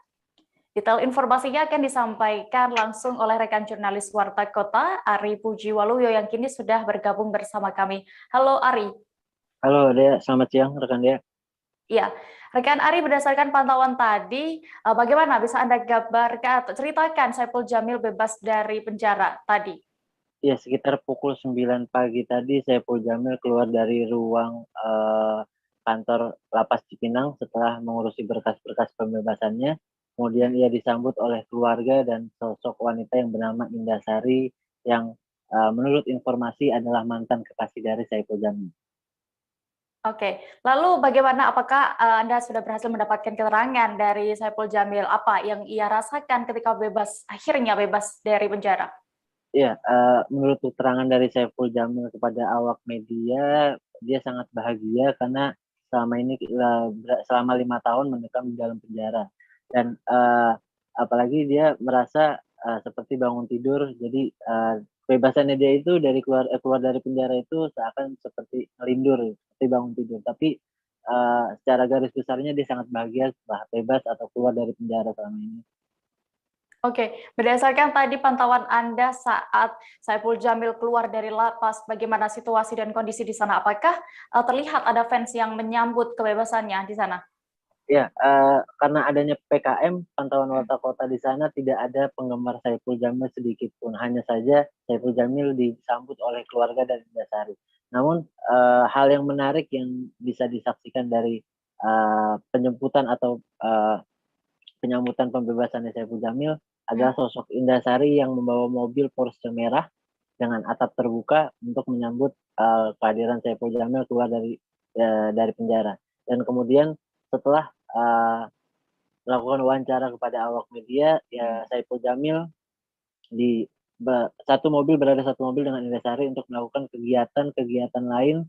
Detail informasinya akan disampaikan langsung oleh rekan jurnalis Warta Kota, Ari Pujiwaluyo, yang kini sudah bergabung bersama kami. Halo Ari. Halo Dea, selamat siang rekan Dea. Iya, rekan Ari, berdasarkan pantauan tadi, bagaimana bisa Anda gambarkan atau ceritakan Saipul Jamil bebas dari penjara tadi? Ya, sekitar pukul 9 pagi tadi Saipul Jamil keluar dari ruang kantor Lapas Cipinang setelah mengurusi berkas-berkas pembebasannya. Kemudian ia disambut oleh keluarga dan sosok wanita yang bernama Indah Sari yang menurut informasi adalah mantan kekasih dari Saipul Jamil. Oke, lalu bagaimana, apakah Anda sudah berhasil mendapatkan keterangan dari Saipul Jamil? Apa yang ia rasakan ketika akhirnya bebas dari penjara? Iya, menurut keterangan dari Saipul Jamil kepada awak media, dia sangat bahagia karena selama ini selama 5 tahun mendekam di dalam penjara. Dan apalagi dia merasa seperti bangun tidur, jadi kebebasannya dia itu dari keluar dari penjara itu seakan seperti ngelindur, seperti bangun tidur. Tapi secara garis besarnya dia sangat bahagia setelah bebas atau keluar dari penjara selama ini. Oke, berdasarkan tadi pantauan Anda saat Saiful Jamil keluar dari lapas, bagaimana situasi dan kondisi di sana? Apakah terlihat ada fans yang menyambut kebebasannya di sana? Ya, karena adanya PKM, pantauan warta kota di sana tidak ada penggemar Saiful Jamil sedikit pun. Hanya saja Saiful Jamil disambut oleh keluarga dan Indah. Namun hal yang menarik yang bisa disaksikan dari penjemputan atau penyambutan pembebasan Saiful Jamil adalah sosok Indasari yang membawa mobil Porsche merah dengan atap terbuka untuk menyambut kehadiran Saiful Jamil keluar dari penjara. Dan kemudian setelah melakukan wawancara kepada awak media, ya Saiful Jamil berada satu mobil dengan Indasari untuk melakukan kegiatan lain.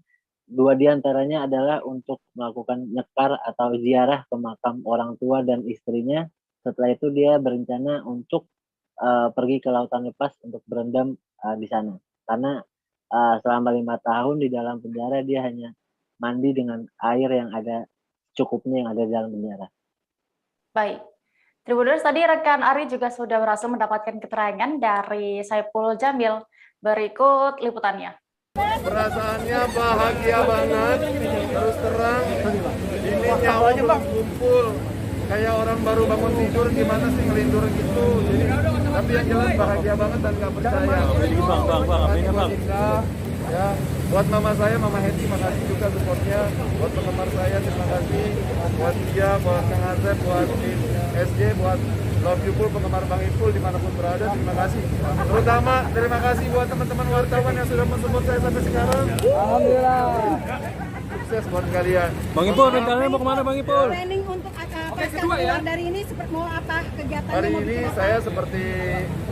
2 diantaranya adalah untuk melakukan nyekar atau ziarah ke makam orang tua dan istrinya. Setelah itu dia berencana untuk pergi ke lautan lepas untuk berendam di sana. Karena selama 5 tahun di dalam penjara dia hanya mandi dengan air yang ada cukupnya yang ada di dalam penjara. Baik. Tribuners, tadi rekan Ari juga sudah berhasil mendapatkan keterangan dari Saiful Jamil. Berikut liputannya. Perasaannya bahagia banget, terus terang. Ini nyawa berkumpul. Kayak orang baru bangun tidur gimana sih ngelindur gitu. Jadi, tapi yang jelas bahagia banget dan gak percaya. Bang. Ya, buat mama saya, Mama Heti, makasih juga supportnya. Buat penggemar saya, terima kasih. Buat dia, buat Kang Azeb, buat SJ, buat Love You Full, penggemar Bang Ipul dimanapun berada, terima kasih. Terutama terima kasih buat teman-teman wartawan yang sudah mensupport saya sampai sekarang. Alhamdulillah. Sukses buat kalian. Bang Ipul, rencananya mau kemana Bang Ipul? Planning untuk keluar dari ini mau apa kegiatannya? Hari ini saya seperti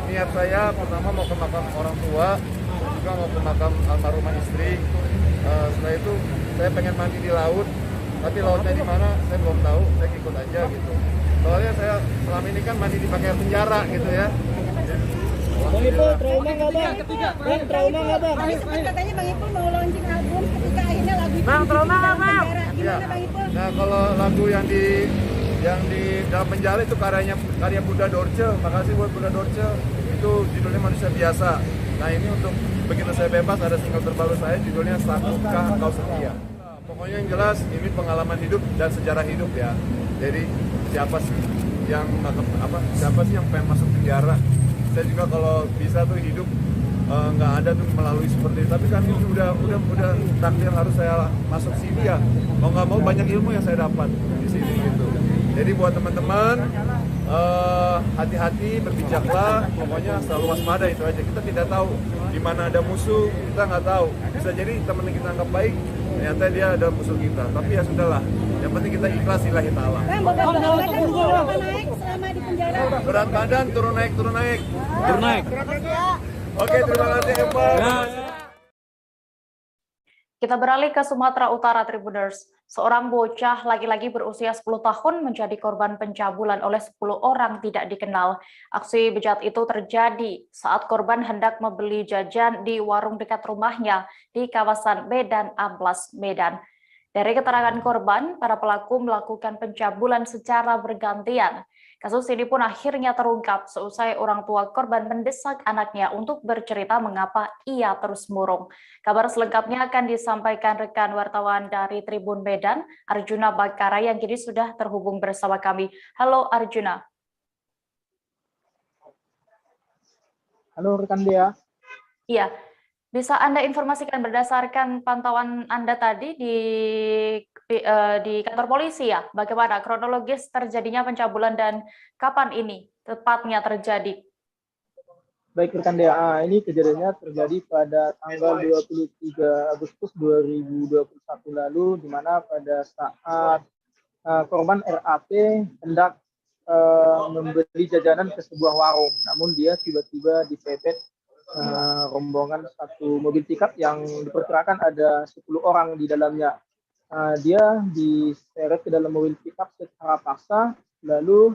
niat saya, pertama mau ke makam orang tua, juga mau ke makam almarhumah istri. Setelah itu saya pengen mandi di laut, tapi lautnya di mana saya belum tahu, saya ikut aja gitu. Soalnya saya selama ini kan mandi di pakai penjara gitu ya. Bang Ipul, trauma nggak Bang? Bang, trauma nggak Bang? Katanya Bang Ipul mau launching album ketika akhirnya lagu itu. Bang, trauma nggak Bang? Gimana Bang Ipul? Nah, kalau lagu yang di dalam penjara itu karya Bunda Dorce. Makasih buat Bunda Dorce. Itu judulnya Manusia Biasa. Nah, ini untuk begitu saya bebas ada single terbaru saya judulnya Sanggupkah Kau Setia. Pokoknya yang jelas ini pengalaman hidup dan sejarah hidup ya. Jadi siapa sih yang pengen masuk penjara? Saya juga kalau bisa tuh hidup nggak ada tuh melalui seperti itu. Tapi kan ini udah takdir harus saya masuk sini ya. Mau nggak mau banyak ilmu yang saya dapat di sini gitu. Jadi buat teman-teman hati-hati, berbijaklah. Pokoknya selalu waspada itu aja. Kita tidak tahu di mana ada musuh, kita nggak tahu. Bisa jadi teman yang kita anggap baik ternyata dia ada musuh kita. Tapi ya sudahlah. Yang penting kita ikhlas lillahi ta'ala. Naik selama di penjara. Berat badan turun naik. Oke, terima kasih Eva. Kita beralih ke Sumatera Utara, Tribuners. Seorang bocah laki-laki berusia 10 tahun menjadi korban pencabulan oleh 10 orang tidak dikenal. Aksi bejat itu terjadi saat korban hendak membeli jajan di warung dekat rumahnya di kawasan Medan Amplas, Medan. Dari keterangan korban, para pelaku melakukan pencabulan secara bergantian. Kasus ini pun akhirnya terungkap seusai orang tua korban mendesak anaknya untuk bercerita mengapa ia terus murung. Kabar selengkapnya akan disampaikan rekan wartawan dari Tribun Medan, Arjuna Bakara, yang kini sudah terhubung bersama kami. Halo Arjuna. Halo rekan Dea. Iya. Bisa Anda informasikan berdasarkan pantauan Anda tadi di kantor polisi ya, bagaimana kronologis terjadinya pencabulan dan kapan ini tepatnya terjadi? Baik rekan DA, ini kejadiannya terjadi pada tanggal 23 Agustus 2021 lalu, di mana pada saat korban RAP hendak membeli jajanan ke sebuah warung, namun dia tiba-tiba dipepet rombongan satu mobil pickup yang diperkirakan ada 10 orang di dalamnya. Dia diseret ke dalam mobil pickup secara paksa, lalu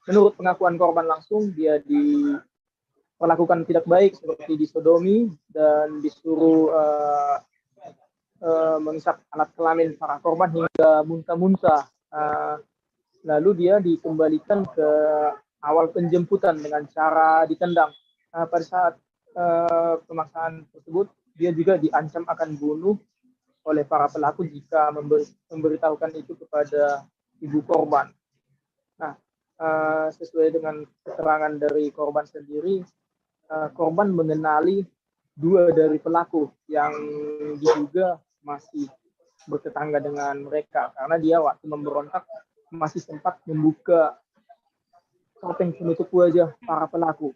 menurut pengakuan korban langsung dia diperlakukan tidak baik seperti disodomi dan disuruh mengisap alat kelamin para korban hingga muntah-muntah. Lalu dia dikembalikan ke awal penjemputan dengan cara ditendang. Pada saat pemaksaan tersebut, dia juga diancam akan bunuh oleh para pelaku jika memberitahukan itu kepada ibu korban. Nah, sesuai dengan keterangan dari korban sendiri, korban mengenali dua dari pelaku yang diduga masih bertetangga dengan mereka, karena dia waktu memberontak masih sempat membuka topeng penutup wajah para pelaku.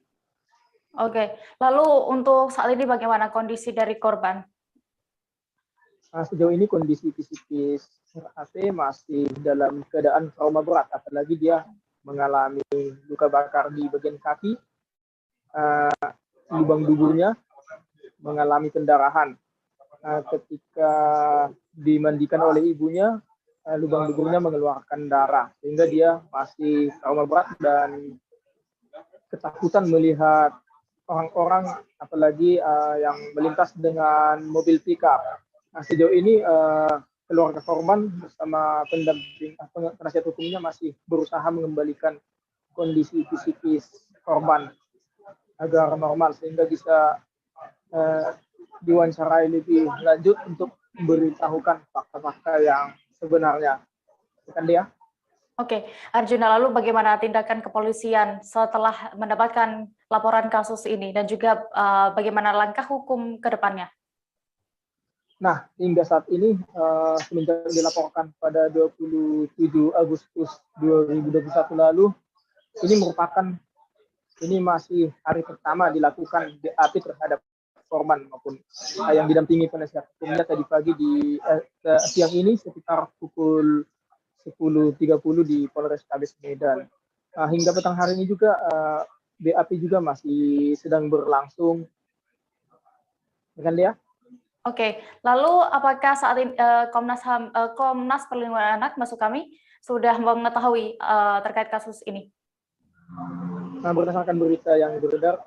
Oke, lalu untuk saat ini bagaimana kondisi dari korban? Sejauh ini kondisi psikis RAT masih dalam keadaan trauma berat, apalagi dia mengalami luka bakar di bagian kaki, lubang duburnya mengalami pendarahan. Ketika dimandikan oleh ibunya, lubang duburnya mengeluarkan darah, sehingga dia masih trauma berat dan ketakutan melihat orang-orang, apalagi yang melintas dengan mobil pickup. Sejauh ini keluarga korban bersama pendamping penasihat hukumnya masih berusaha mengembalikan kondisi psikis korban agar normal sehingga bisa diwawancarai lebih lanjut untuk memberitahukan fakta-fakta yang sebenarnya. Bukan dia? Oke, Arjuna, lalu bagaimana tindakan kepolisian setelah mendapatkan laporan kasus ini dan juga bagaimana langkah hukum ke depannya? Nah, hingga saat ini semenjak dilaporkan pada 27 Agustus 2021 lalu, ini masih hari pertama dilakukan BAP terhadap korban maupun yang didampingi penasihat hukumnya tadi pagi di siang ini sekitar pukul 10.30 di Polrestabes Medan. Hingga petang hari ini juga BAP juga masih sedang berlangsung. Dengan dia? Oke, lalu apakah saat ini Komnas Perlindungan Anak maksud kami sudah mengetahui terkait kasus ini? Berdasarkan berita yang beredar,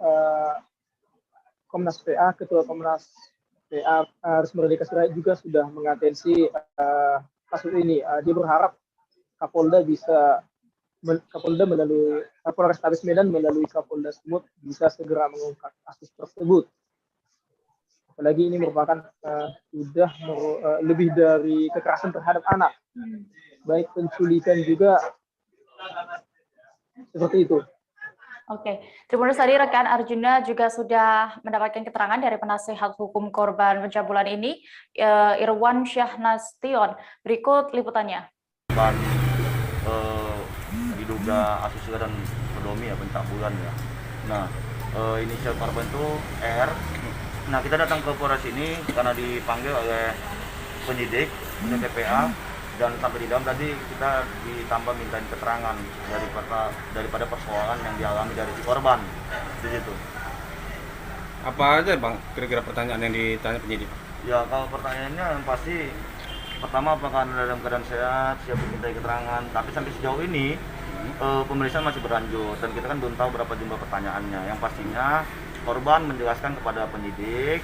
Komnas PA, Ketua Komnas PA Aris Merdeka Sirait juga sudah mengatensi kasus ini. Dia berharap Kapolda melalui Polrestabes Medan melalui Kapolda Sumut bisa segera mengungkap kasus tersebut. Apalagi ini merupakan sudah lebih dari kekerasan terhadap anak, baik penculikan juga seperti itu. Oke, terima kasih tadi rekan Arjuna juga sudah mendapatkan keterangan dari penasihat hukum korban pencabulan ini, Irwan Syahnastion. Berikut liputannya. Korban diduga asusila dan sodomi ya, pencabulan ya. Nah, inisial korban itu R. Nah, kita datang ke Polres ini karena dipanggil oleh penyidik, TPA, dan sampai di dalam tadi kita ditambah mintain keterangan daripada persoalan yang dialami dari si korban di situ. Apa aja Bang kira-kira pertanyaan yang ditanya penyidik? Ya, kalau pertanyaannya yang pasti pertama apakah Anda dalam keadaan sehat, siap dimintai keterangan, tapi sampai sejauh ini pemeriksaan masih berlanjut dan kita kan belum tahu berapa jumlah pertanyaannya. Yang pastinya korban menjelaskan kepada penyidik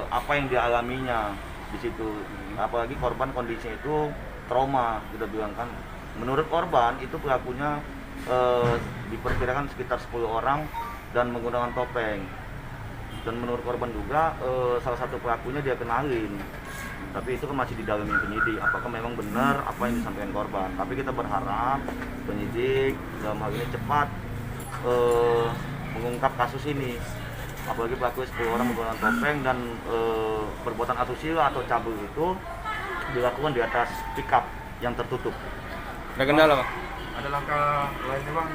apa yang dialaminya di situ. Apalagi korban kondisinya itu trauma, kita bilang kan. Menurut korban itu pelakunya diperkirakan sekitar 10 orang dan menggunakan topeng. Dan menurut korban juga salah satu pelakunya dia kenalin. Tapi itu kan masih didalami penyidik, apakah memang benar apa yang disampaikan korban. Tapi kita berharap penyidik dalam hal ini cepat mengungkap kasus ini, apalagi pelaku 10 orang menggunakan topeng dan perbuatan asusila atau cabul itu dilakukan di atas pickup yang tertutup. Ada kendala Bang? Ada langkah lainnya Bang?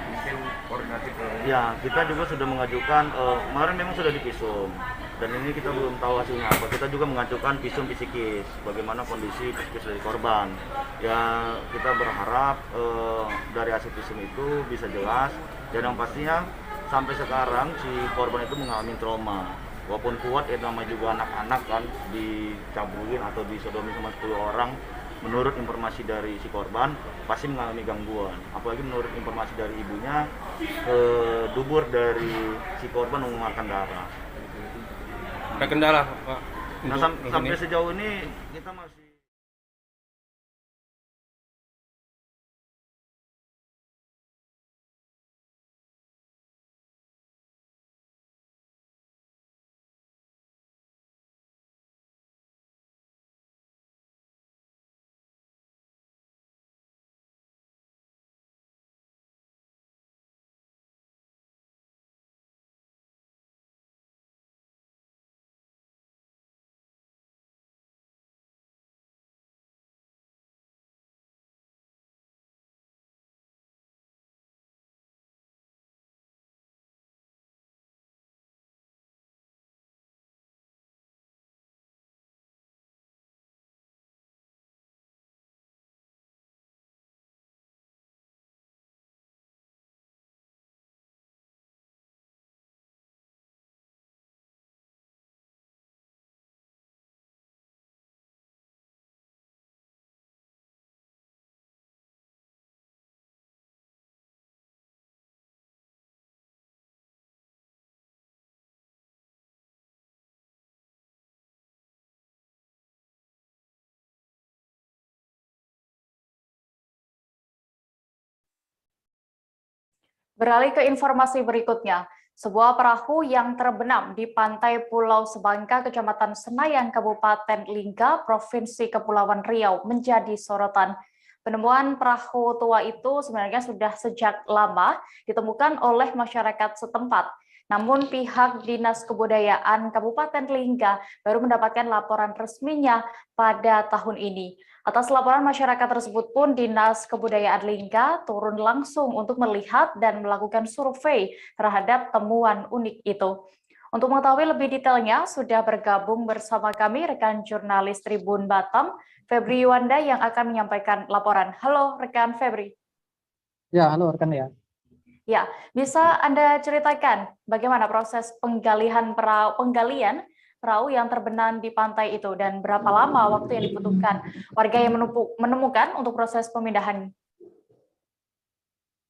Mungkin koordinasi ke... Ya, kita juga sudah mengajukan, kemarin memang sudah divisum dan ini kita belum tahu hasilnya apa. Kita juga mengajukan visum psikis, bagaimana kondisi psikis dari korban. Ya, kita berharap dari hasil visum itu bisa jelas. Dan yang pastinya sampai sekarang si korban itu mengalami trauma Walaupun kuat ya namanya juga anak-anak kan, dicabulin atau disodomi sama 10 orang. Menurut informasi dari si korban pasti mengalami gangguan, apalagi menurut informasi dari ibunya, dubur dari si korban mengeluarkan darah. Ada kendala Pak? Nah, sampai sejauh ini kita masih Beralih ke informasi berikutnya, sebuah perahu yang terbenam di pantai Pulau Sebangka, Kecamatan Senayan, Kabupaten Lingga, Provinsi Kepulauan Riau menjadi sorotan. Penemuan perahu tua itu sebenarnya sudah sejak lama ditemukan oleh masyarakat setempat. Namun pihak Dinas Kebudayaan Kabupaten Lingga baru mendapatkan laporan resminya pada tahun ini. Atas laporan masyarakat tersebut pun Dinas Kebudayaan Lingga turun langsung untuk melihat dan melakukan survei terhadap temuan unik itu. Untuk mengetahui lebih detailnya, sudah bergabung bersama kami rekan jurnalis Tribun Batam, Febri Yuwanda yang akan menyampaikan laporan. Halo rekan Febri. Ya, halo rekan ya. Ya, bisa Anda ceritakan bagaimana proses penggalian perahu yang terbenam di pantai itu dan berapa lama waktu yang dibutuhkan warga yang menemukan untuk proses pemindahan?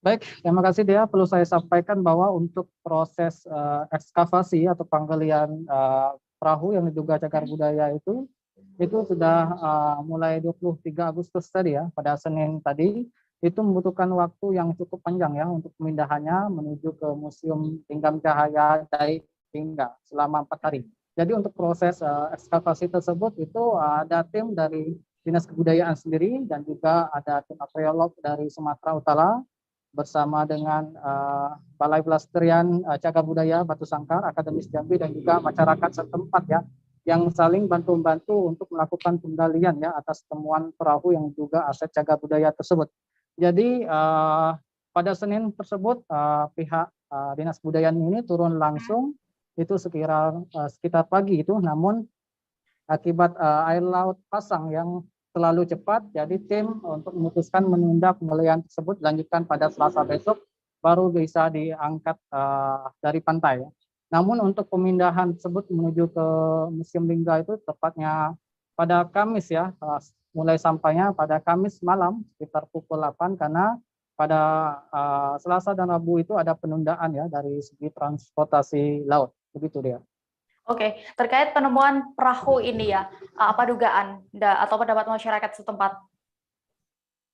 Baik, terima kasih Dea. Perlu saya sampaikan bahwa untuk proses ekskavasi atau penggalian perahu yang diduga cagar budaya itu sudah mulai 23 Agustus tadi ya, pada Senin tadi. Itu membutuhkan waktu yang cukup panjang ya untuk pemindahannya menuju ke Museum Lingam Cahaya Dai Lingga selama 4 hari. Jadi untuk proses ekskavasi tersebut itu ada tim dari Dinas Kebudayaan sendiri dan juga ada tim arkeolog dari Sumatera Utara bersama dengan Balai Pelestarian Cagar Budaya Batu Sangkar, Akademis Jambi dan juga masyarakat setempat ya yang saling bantu-bantu untuk melakukan penggalian ya atas temuan perahu yang juga aset cagar budaya tersebut. Jadi pada Senin tersebut pihak Dinas Kebudayaan ini turun langsung itu sekitar pagi itu, namun akibat air laut pasang yang terlalu cepat, jadi tim untuk memutuskan menunda penggalian tersebut dilanjutkan pada Selasa besok baru bisa diangkat dari pantai. Namun untuk pemindahan tersebut menuju ke Museum Lingga itu tepatnya pada Kamis ya, mulai sampainya pada Kamis malam sekitar pukul 8 karena pada Selasa dan Rabu itu ada penundaan ya dari segi transportasi laut. Begitu dia. Oke, terkait penemuan perahu ini ya, apa dugaan atau pendapat masyarakat setempat?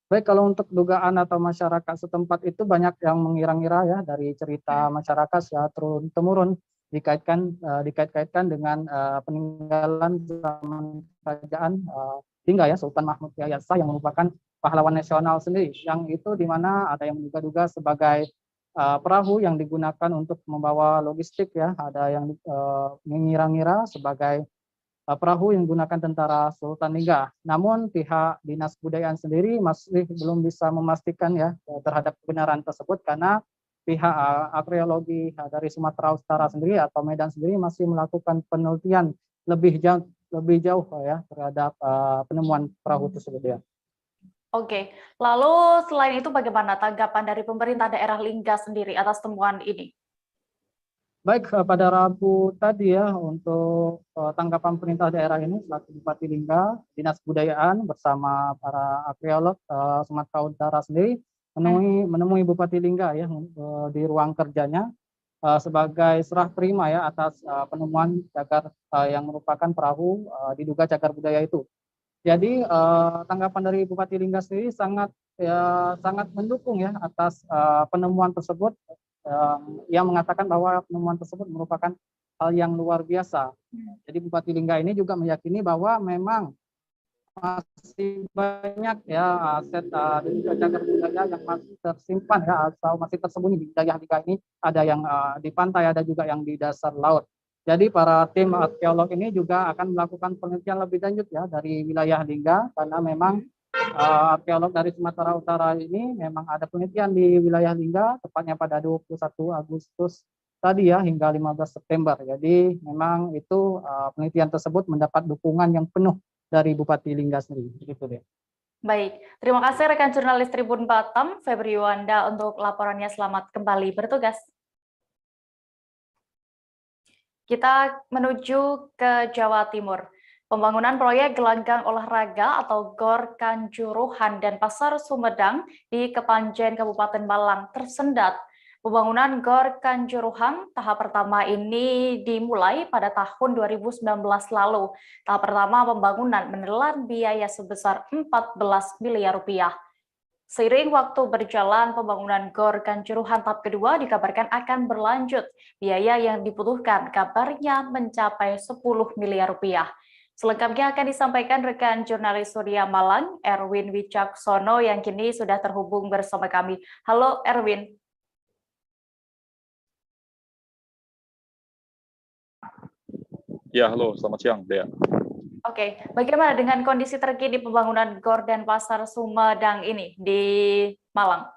Baik, kalau untuk dugaan atau masyarakat setempat itu banyak yang mengira-ngira ya dari cerita masyarakat ya turun-temurun dikait-kaitkan dengan peninggalan zaman kerajaan hingga ya Sultan Mahmud Yasa yang merupakan pahlawan nasional sendiri, yang itu di mana ada yang menduga-duga sebagai perahu yang digunakan untuk membawa logistik ya, ada yang mengira-ngira sebagai perahu yang digunakan tentara Sultan Lingga. Namun pihak Dinas Kebudayaan sendiri masih belum bisa memastikan ya terhadap kebenaran tersebut karena pihak arkeologi dari Sumatera Utara sendiri atau Medan sendiri masih melakukan penelitian lebih jauh ya terhadap penemuan perahu tersebut ya. Oke, lalu selain itu bagaimana tanggapan dari pemerintah daerah Lingga sendiri atas temuan ini? Baik, pada Rabu tadi ya untuk tanggapan pemerintah daerah ini selaku Bupati Lingga, Dinas Kebudayaan bersama para arkeolog Sumatera Utara sendiri menemui Bupati Lingga ya di ruang kerjanya sebagai serah terima ya atas penemuan cagar yang merupakan perahu diduga cagar budaya itu. Jadi tanggapan dari Bupati Lingga sendiri sangat mendukung ya atas penemuan tersebut. Yang mengatakan bahwa penemuan tersebut merupakan hal yang luar biasa. Jadi Bupati Lingga ini juga meyakini bahwa memang masih banyak ya aset cagar budaya yang masih tersimpan ya atau masih tersembunyi di wilayah Lingga ini. Ada yang di pantai, ada juga yang di dasar laut. Jadi para tim arkeolog ini juga akan melakukan penelitian lebih lanjut ya dari wilayah Lingga karena memang arkeolog dari Sumatera Utara ini memang ada penelitian di wilayah Lingga tepatnya pada 21 Agustus tadi ya hingga 15 September. Jadi memang itu penelitian tersebut mendapat dukungan yang penuh dari Bupati Lingga sendiri. Begitu deh. Baik, terima kasih rekan jurnalis Tribun Batam, Febri Wanda untuk laporannya. Selamat kembali bertugas. Kita menuju ke Jawa Timur. Pembangunan proyek gelanggang olahraga atau GOR Kanjuruhan dan Pasar Sumedang di Kepanjen Kabupaten Malang tersendat. Pembangunan GOR Kanjuruhan tahap pertama ini dimulai pada tahun 2019 lalu. Tahap pertama pembangunan menelan biaya sebesar 14 miliar rupiah. Seiring waktu berjalan, pembangunan GOR Kanjuruhan tahap kedua dikabarkan akan berlanjut. Biaya yang dibutuhkan kabarnya mencapai 10 miliar rupiah. Selengkapnya akan disampaikan rekan jurnalis Surya Malang, Erwin Wicaksono yang kini sudah terhubung bersama kami. Halo Erwin. Ya, halo, selamat siang, Dea. Oke, bagaimana dengan kondisi terkini pembangunan GOR dan Pasar Sumedang ini di Malang?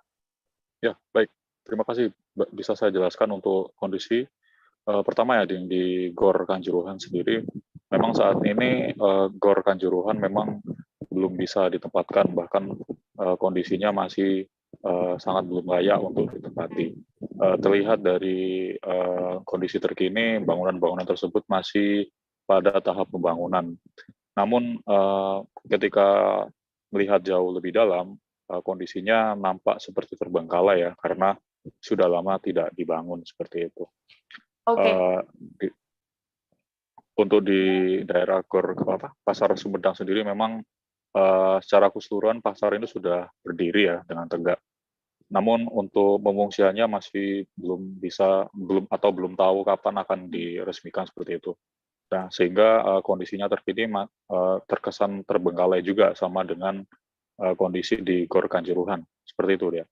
Ya, baik. Terima kasih. Bisa saya jelaskan untuk kondisi. Pertama ya, di GOR Kanjuruhan sendiri, memang saat ini GOR Kanjuruhan memang belum bisa ditempatkan, bahkan kondisinya masih sangat belum layak untuk ditempati. Terlihat dari kondisi terkini, bangunan-bangunan tersebut masih pada tahap pembangunan. Namun ketika melihat jauh lebih dalam, kondisinya nampak seperti terbengkalai ya, karena sudah lama tidak dibangun seperti itu. Untuk di daerah GOR Pasar Sumedang sendiri memang secara keseluruhan pasar ini sudah berdiri ya dengan tegak. Namun untuk pengungsiannya masih belum tahu kapan akan diresmikan seperti itu. Nah, sehingga kondisinya terkini terkesan terbengkalai juga sama dengan kondisi di GOR Kanjuruhan. Seperti itu ya.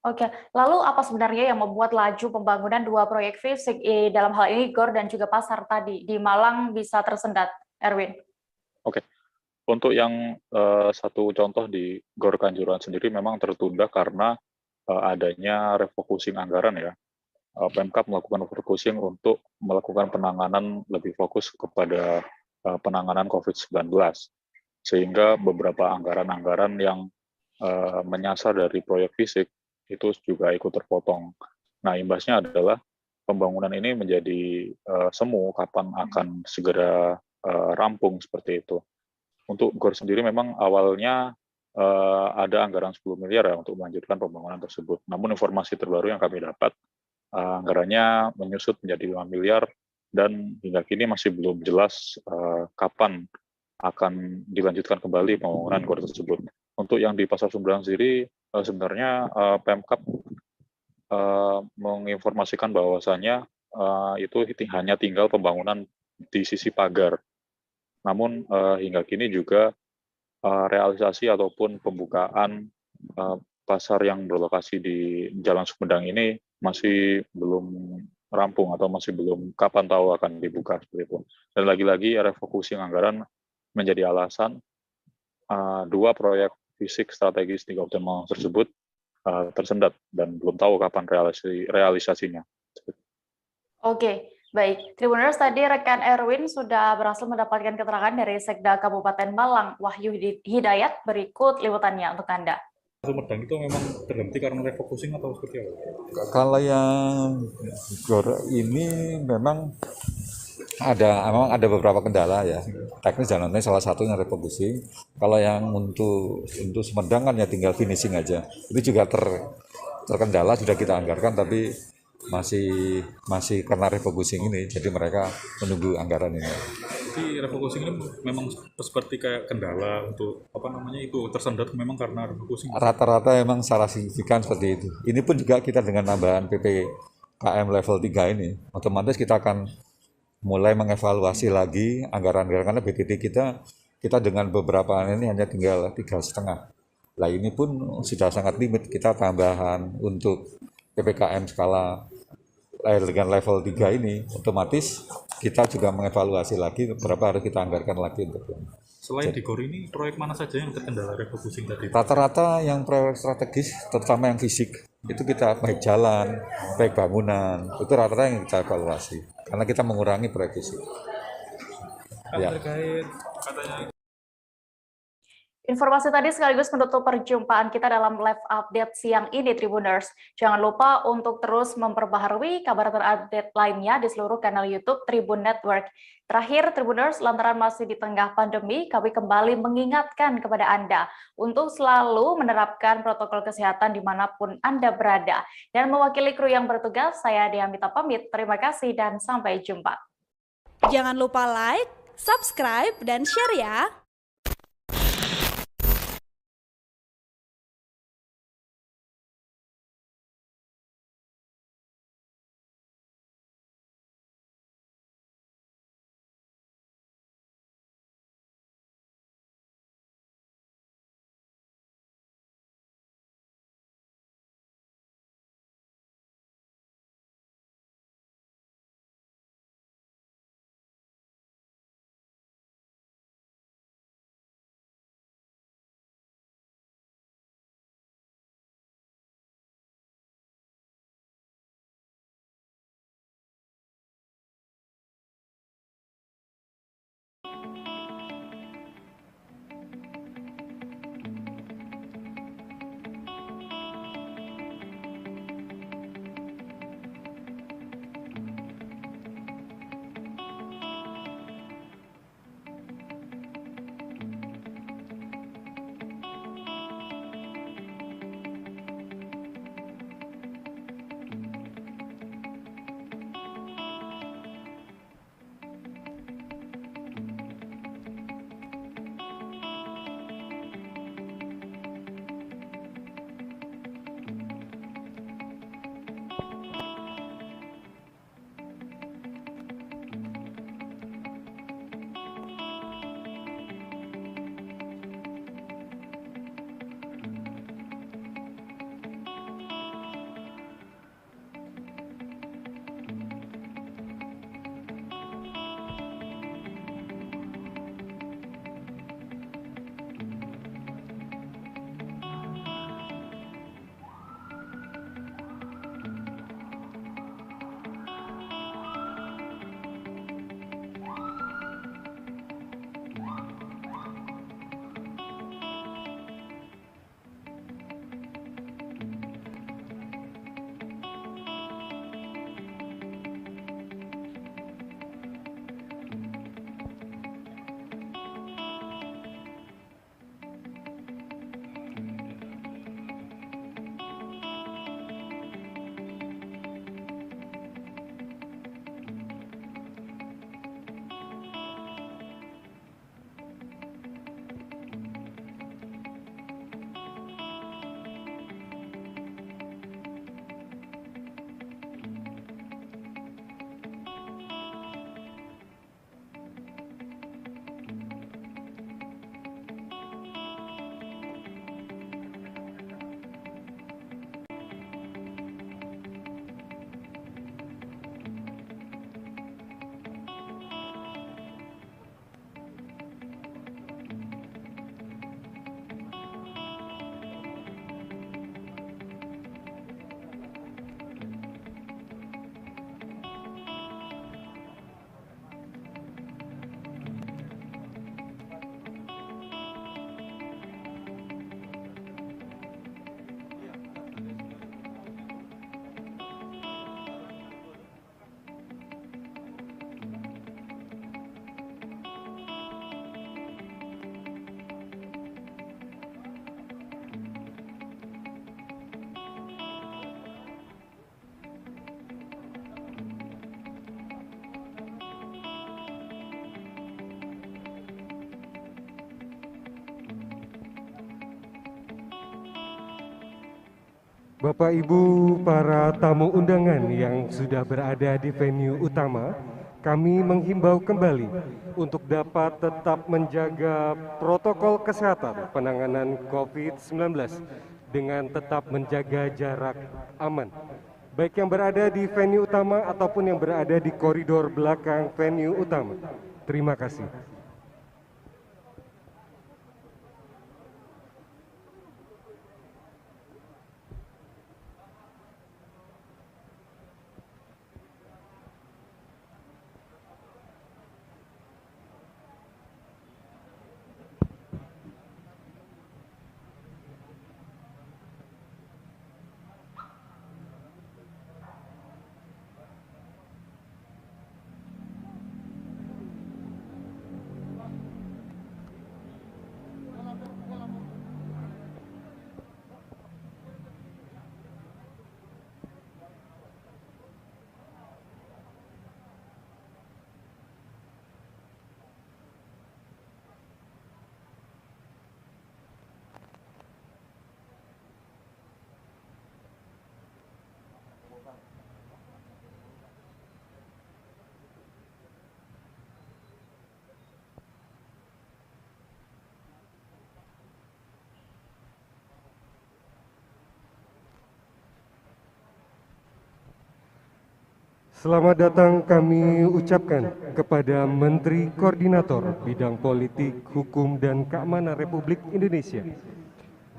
Oke, lalu apa sebenarnya yang membuat laju pembangunan dua proyek fisik dalam hal ini GOR dan juga pasar tadi di Malang bisa tersendat, Erwin? Oke, untuk yang satu contoh di GOR Kanjuruhan sendiri memang tertunda karena adanya refocusing anggaran ya. Pemkab melakukan refocusing untuk melakukan penanganan lebih fokus kepada penanganan COVID-19, sehingga beberapa anggaran-anggaran yang menyasar dari proyek fisik itu juga ikut terpotong. Nah, imbasnya adalah pembangunan ini menjadi semu kapan akan segera rampung seperti itu. Untuk GOR sendiri memang awalnya ada anggaran 10 miliar ya untuk melanjutkan pembangunan tersebut. Namun informasi terbaru yang kami dapat, anggarannya menyusut menjadi 5 miliar dan hingga kini masih belum jelas kapan akan dilanjutkan kembali pembangunan GOR tersebut. Untuk yang di Pasar Sumedang sendiri, sebenarnya Pemkab menginformasikan bahwasannya itu hanya tinggal pembangunan di sisi pagar. Namun hingga kini juga realisasi ataupun pembukaan pasar yang berlokasi di Jalan Sumedang ini masih belum rampung atau masih belum kapan tahu akan dibuka seperti itu. Dan lagi-lagi refocusing anggaran menjadi alasan dua proyek fisik strategis di Kabupaten Malang tersebut tersendat dan belum tahu kapan realisasinya. Oke, baik. Tribuners, tadi rekan Erwin sudah berhasil mendapatkan keterangan dari Sekda Kabupaten Malang, Wahyu Hidayat. Berikut liputannya untuk Anda. Sumedang itu memang terhenti karena refocusing atau seperti apa? Kalau yang GOR ini memang ada beberapa kendala ya. Teknis jalannya salah satunya refocusing. Kalau yang untuk Sumedang kan ya tinggal finishing aja. Itu juga terkendala, sudah kita anggarkan tapi masih karena refocusing ini, jadi mereka menunggu anggaran ini. Jadi refocusing ini memang seperti kayak kendala untuk itu tersendat memang karena refocusing. Rata-rata memang secara signifikan seperti itu. Ini pun juga kita dengan tambahan PPKM level 3 ini, otomatis kita akan mulai mengevaluasi lagi anggaran-anggaran, karena BTT kita dengan beberapa ini hanya tinggal 3,5. Nah ini pun sudah sangat limit, kita tambahan untuk PPKM skala dengan level 3 ini, otomatis kita juga mengevaluasi lagi berapa harus kita anggarkan lagi untuk ini. Selain di GOR ini, proyek mana saja yang terkendala refocusing tadi? Rata-rata yang proyek strategis, terutama yang fisik, itu kita baik jalan, baik bangunan, itu rata-rata yang kita evaluasi, karena kita mengurangi proyek fisik. Ya. Terkait katanya Informasi tadi sekaligus menutup perjumpaan kita dalam live update siang ini, Tribuners. Jangan lupa untuk terus memperbaharui kabar terupdate lainnya di seluruh kanal YouTube Tribun Network. Terakhir, Tribuners, lantaran masih di tengah pandemi, kami kembali mengingatkan kepada Anda untuk selalu menerapkan protokol kesehatan dimanapun Anda berada. Dan mewakili kru yang bertugas, saya Dea Mita pamit. Terima kasih dan sampai jumpa. Jangan lupa like, subscribe, dan share ya! Bapak Ibu para tamu undangan yang sudah berada di venue utama, kami menghimbau kembali untuk dapat tetap menjaga protokol kesehatan penanganan COVID-19 dengan tetap menjaga jarak aman. Baik yang berada di venue utama ataupun yang berada di koridor belakang venue utama. Terima kasih. Selamat datang kami ucapkan kepada Menteri Koordinator Bidang Politik, Hukum, dan Keamanan Republik Indonesia,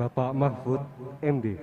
Bapak Mahfud MD.